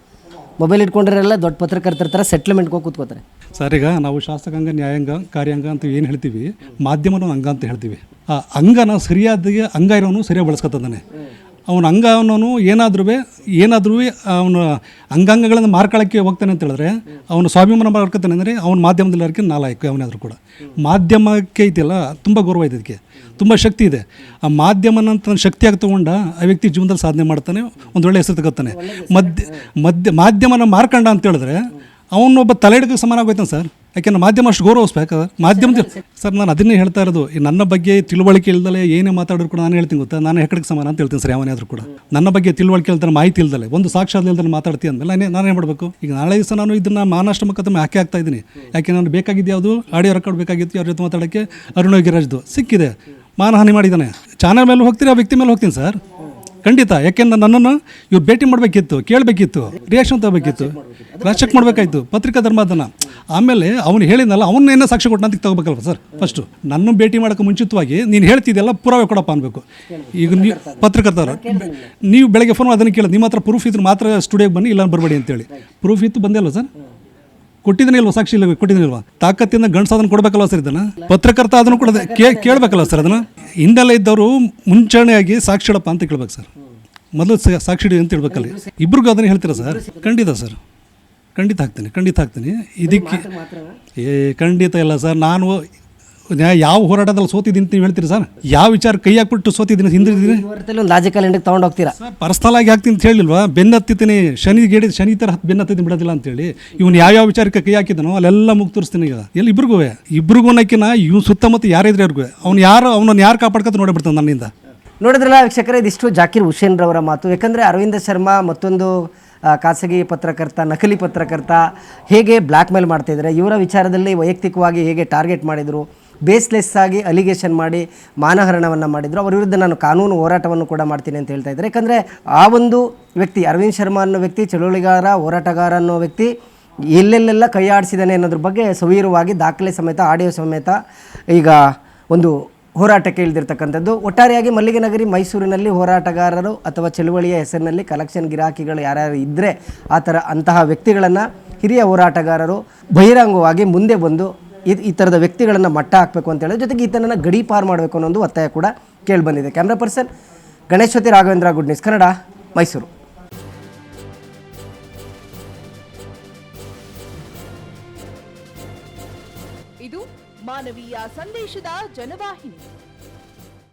ಮೊಬೈಲ್ ಇಟ್ಕೊಂಡ್ರೆಲ್ಲ ದೊಡ್ಡ ಪತ್ರಕರ್ತರ ಥರ ಸೆಟ್ಲ್ಮೆಂಟ್ಗೆ ಹೋಗಿ ಕೂತ್ಕೋತಾರೆ ಸರ್. ಈಗ ನಾವು ಶಾಸಕಾಂಗ, ನ್ಯಾಯಾಂಗ, ಕಾರ್ಯಾಂಗ ಅಂತ ಏನು ಹೇಳ್ತೀವಿ, ಮಾಧ್ಯಮನ ಅಂಗ ಅಂತ ಹೇಳ್ತೀವಿ. ಆ ಅಂಗನ ಸರಿಯಾದ ಅಂಗ ಇರೋನು ಸರಿಯಾಗಿ ಬಳಸ್ಕೊತಾನೆ. ಅವನ ಅಂಗ ಅವನು ಏನಾದ್ರೂ ಅವನು ಅಂಗಾಂಗಗಳನ್ನು ಮಾರ್ಕೊಳ್ಳೋಕ್ಕೆ ಹೋಗ್ತಾನೆ ಅಂತ ಹೇಳಿದ್ರೆ, ಅವನು ಸ್ವಾಭಿಮಾನ ಮಾಡ್ಕೊತಾನೆ ಅಂದರೆ ಅವನ ಮಾಧ್ಯಮದಲ್ಲಿ ಅರ್ಕೆ ನಾಲಾಯಕ. ಅವನಾದರೂ ಕೂಡ ಮಾಧ್ಯಮಕ್ಕೆ ಇದೆಯಲ್ಲ ತುಂಬ ಗೌರವ ಇದೆ, ಇದಕ್ಕೆ ತುಂಬ ಶಕ್ತಿ ಇದೆ. ಆ ಮಾಧ್ಯಮನ ತನ್ನ ಶಕ್ತಿಯಾಗಿ ತೊಗೊಂಡ ಆ ವ್ಯಕ್ತಿ ಜೀವನದಲ್ಲಿ ಸಾಧನೆ ಮಾಡ್ತಾನೆ, ಒಂದು ಒಳ್ಳೆ ಹೆಸರು ತಗೋತಾನೆ. ಮಾಧ್ಯಮನ ಮಾರ್ಕಂಡ ಅಂತ ಹೇಳಿದ್ರೆ ಅವನೊಬ್ಬ ತಲೆ ಹಿಡಕ್ಕೆ ಸಮಾನ ಆಗೋಯ್ತಾನೆ ಸರ್. ಯಾಕೆಂದ್ರೆ ಮಾಧ್ಯಮ ಅಷ್ಟು ಗೌರವಿಸ್ಬೇಕಾದ್ರೆ ಮಾಧ್ಯಮದ ಸರ್. ನಾನು ಅದನ್ನೇ ಹೇಳ್ತಾ ಇರೋದು. ನನ್ನ ಬಗ್ಗೆ ತಿಳುವಳಿಕೆ ಇಲ್ದಲೆ ಏನೇ ಮಾತಾಡೋರು ಕೂಡ ನಾನು ಹೇಳ್ತೀನಿ ಗೊತ್ತಾ, ನಾನು ಹೆಕ್ಕಡಿಗೆ ಸಮಾನ ಅಂತ ಹೇಳ್ತೀನಿ ಸರ್. ಯಾವನಾದರೂ ಕೂಡ ನನ್ನ ಬಗ್ಗೆ ತಿಳುವಳಿಕೆ ಇಲ್ದಾರೆ, ಮಾಹಿತಿ ಇಲ್ದಲೆ, ಒಂದು ಸಾಕ್ಷಾತ್ ಇಲ್ದಲೆ ಮಾತಾಡ್ತೀನಿ ಅಂದಮೇಲೆ ನಾನೇನು ಮಾಡಬೇಕು? ಈಗ ನಾಳೆ ದಿವಸ ನಾನು ಇದನ್ನು ಮಾನಷ್ಟ ಮೊಕದ್ದಮೆ ಹಾಕಿ ಆಗ್ತಾ ಇದ್ದೀನಿ. ಯಾಕೆ ನಾನು ಬೇಕಾಗಿದ್ದು ಯಾವುದು ಆಡಿಯೋ ರೆಕಾರ್ಡ್ ಬೇಕಾಗಿತ್ತು, ಯಾರ ಜೊತೆ ಮಾತಾಡೋಕ್ಕೆ ಅರುಣ ಯೋಗಿರಾಜ್ದು ಸಿಕ್ಕಿದೆ. ಮಾನಹಾನಿ ಮಾಡಿದ್ದಾನೆ. ಚಾನಲ್ ಮೇಲೆ ಹೋಗ್ತೀನಿ, ಆ ವ್ಯಕ್ತಿ ಮೇಲೆ ಹೋಗ್ತೀನಿ ಸರ್. ಖಂಡಿತ. ಯಾಕೆಂದ್ರೆ ನನ್ನನ್ನು ಇವ್ರು ಭೇಟಿ ಮಾಡಬೇಕಿತ್ತು, ಕೇಳಬೇಕಿತ್ತು, ರಿಯಾಕ್ಷನ್ ತಗೋಬೇಕಿತ್ತು, ಕ್ರಾಸ್ ಚೆಕ್ ಮಾಡಬೇಕಾಯ್ತು, ಪತ್ರಿಕಾ ಧರ್ಮ ಅದನ್ನು. ಆಮೇಲೆ ಅವನು ಹೇಳಿದ್ನಲ್ಲ, ಅವನ್ನೇನೋ ಸಾಕ್ಷಿ ಕೊಟ್ಟು ಅಂತ ತಗೋಬೇಕಲ್ವ ಸರ್. ಫಸ್ಟು ನನ್ನ ಭೇಟಿ ಮಾಡೋಕ್ಕೆ ಮುಂಚಿತವಾಗಿ ನೀನು ಹೇಳ್ತಿದ್ದೆಲ್ಲ ಪುರಾವೆ ಕೊಡಪ್ಪ ಅನ್ಬೇಕು. ಈಗ ನೀವು ಪತ್ರಕರ್ತರು, ನೀವು ಬೆಳಗ್ಗೆ ಫೋನ್ ಅದನ್ನು ಕೇಳೋದು, ನಿಮ್ಮ ಹತ್ರ ಪ್ರೂಫ್ ಇದ್ರೆ ಮಾತ್ರ ಸ್ಟುಡಿಯೋಗೆ ಬನ್ನಿ, ಇಲ್ಲ ಬರಬೇಡಿ ಅಂತೇಳಿ. ಪ್ರೂಫ್ ಇತ್ತು, ಬಂದೇ ಅಲ್ವ ಸರ್? ಕೊಟ್ಟಿದ್ದೀನಿ ಇಲ್ವಾ? ಸಾಕ್ಷಿ ಇಲ್ಲ ಕೊಟ್ಟಿದ್ದೀನಿಲ್ವಾ? ತಾಕತ್ತಿಂದ ಗಂಡಸ ಅದನ್ನು ಕೊಡಬೇಕಲ್ವ ಸರ್? ಇದನ್ನು ಪತ್ರಕರ್ತ ಅದನ್ನು ಕೂಡ ಕೇಳಬೇಕಲ್ಲ ಸರ್. ಅದನ್ನು ಹಿಂದೆಲ್ಲ ಇದ್ದವರು ಮುಂಚೂಣಿಯಾಗಿ ಸಾಕ್ಷಿ ಇಡಪ್ಪ ಅಂತ ಕೇಳ್ಬೇಕು ಸರ್. ಮೊದಲು ಸಾಕ್ಷಿ ಇಡಿ ಅಂತ ಹೇಳ್ಬೇಕಲ್ಲ. ಇಬ್ರಿಗೂ ಅದನ್ನು ಹೇಳ್ತೀರಾ ಸರ್? ಖಂಡಿತ ಸರ್, ಖಂಡಿತ ಹಾಕ್ತೀನಿ. ಇದಕ್ಕೆ ಖಂಡಿತ ಇಲ್ಲ ಸರ್. ನಾನು ಯಾವ ಹೋರಾಟದಲ್ಲಿ ಸೋತಿದ್ದೀನಿ ಅಂತ ನೀವು ಹೇಳ್ತೀರಿ ಸರ್? ಯಾವ ವಿಚಾರ ಕೈ ಹಾಕ್ಬಿಟ್ಟು ಸೋತಿದ್ದೀನಿ, ಹಿಂದಿದ್ದೀನಿ? ಒಂದು ಲಾಜಿಕಲ್ ಎಂಡಿಗೆ ತೊಗೊಂಡು ಹೋಗ್ತೀರಾ ಸರ್? ಪರ್ಸ್ನಲ್ ಆಗಿ ಹಾಕ್ತೀನಿ ಅಂತ ಹೇಳಿಲ್ವಾ? ಬೆನ್ನತ್ತೀನಿ, ಶನಿ ಥರ ಬೆನ್ನತ್ತೀನಿ ಬಿಡೋದಿಲ್ಲ ಅಂತೇಳಿ. ಇವನು ಯಾವ್ಯಾವ ವಿಚಾರಕ್ಕೆ ಕೈ ಹಾಕಿದನೋ ಅಲ್ಲೆಲ್ಲ ಮುಗಿ ತೋರಿಸ್ತೀನಿ. ಈಗ ಎಲ್ಲಿ ಇಬ್ರಿಗೂ ಅನ್ನೋಕ್ಕಿನ ಇವ್ನು ಸುತ್ತಮುತ್ತ ಯಾರಿದ್ರೆ ಅವ್ರಿಗೂ ಅವನನ್ನು ಯಾರು ಕಾಪಾಡ್ಕೊತ ನೋಡಿಬಿಡ್ತಾನೆ ನನ್ನಿಂದ. ನೋಡಿದ್ರಲ್ಲ ವೀಕ್ಷಕರೇ, ಇದಿಷ್ಟು ಜಾಕೀರ್ ಹುಸೇನ್ ರವರ ಮಾತು. ಯಾಕಂದರೆ ಅರವಿಂದ ಶರ್ಮಾ ಮತ್ತೊಂದು ಖಾಸಗಿ ಪತ್ರಕರ್ತ, ನಕಲಿ ಪತ್ರಕರ್ತ ಹೇಗೆ ಬ್ಲ್ಯಾಕ್ ಮೇಲ್ ಮಾಡ್ತಾಯಿದ್ದಾರೆ, ಇವರ ವಿಚಾರದಲ್ಲಿ ವೈಯಕ್ತಿಕವಾಗಿ ಹೇಗೆ ಟಾರ್ಗೆಟ್ ಮಾಡಿದರು, ಬೇಸ್ಲೆಸ್ ಆಗಿ ಅಲಿಗೇಷನ್ ಮಾಡಿ ಮಾನಹರಣವನ್ನು ಮಾಡಿದರು. ಅವರ ವಿರುದ್ಧ ನಾನು ಕಾನೂನು ಹೋರಾಟವನ್ನು ಕೂಡ ಮಾಡ್ತೀನಿ ಅಂತ ಹೇಳ್ತಾ ಇದ್ದಾರೆ. ಯಾಕಂದರೆ ಆ ಒಂದು ವ್ಯಕ್ತಿ ಅರವಿಂದ್ ಶರ್ಮಾ ಅನ್ನೋ ವ್ಯಕ್ತಿ ಚಳುವಳಿಗಾರ, ಹೋರಾಟಗಾರ ಅನ್ನೋ ವ್ಯಕ್ತಿ ಎಲ್ಲೆಲ್ಲೆಲ್ಲ ಕೈ ಆಡಿಸಿದ್ದಾನೆ ಅನ್ನೋದ್ರ ಬಗ್ಗೆ ಸವಿವರವಾಗಿ ದಾಖಲೆ ಸಮೇತ, ಆಡಿಯೋ ಸಮೇತ ಈಗ ಒಂದು ಹೋರಾಟಕ್ಕೆ ಇಳಿದಿರ್ತಕ್ಕಂಥದ್ದು. ಒಟ್ಟಾರೆಯಾಗಿ ಮಲ್ಲಿಗೆ ನಗರಿ ಮೈಸೂರಿನಲ್ಲಿ ಹೋರಾಟಗಾರರು ಅಥವಾ ಚಳುವಳಿಯ ಹೆಸರಿನಲ್ಲಿ ಕಲೆಕ್ಷನ್ ಗಿರಾಕಿಗಳು ಯಾರ್ಯಾರು ಇದ್ದರೆ ಅಂತಹ ವ್ಯಕ್ತಿಗಳನ್ನು ಹಿರಿಯ ಹೋರಾಟಗಾರರು ಬಹಿರಂಗವಾಗಿ ಮುಂದೆ ಬಂದು ಈ ಥರದ ವ್ಯಕ್ತಿಗಳನ್ನು ಮಟ್ಟ ಹಾಕಬೇಕು ಅಂತ ಹೇಳಿದ್ರೆ, ಜೊತೆಗೆ ಈತನನ್ನು ಗಡೀಪಾರು ಮಾಡಬೇಕು ಅನ್ನೋ ಒಂದು ಒತ್ತಾಯ ಕೂಡ ಕೇಳಿಬಂದಿದೆ. Camera person Ganeshavati Raghavendra, good news Kannada, Mysuru. ಇದು ಮಾನವೀಯ ಸಂದೇಶದ ಜನವಾಹಿನಿ.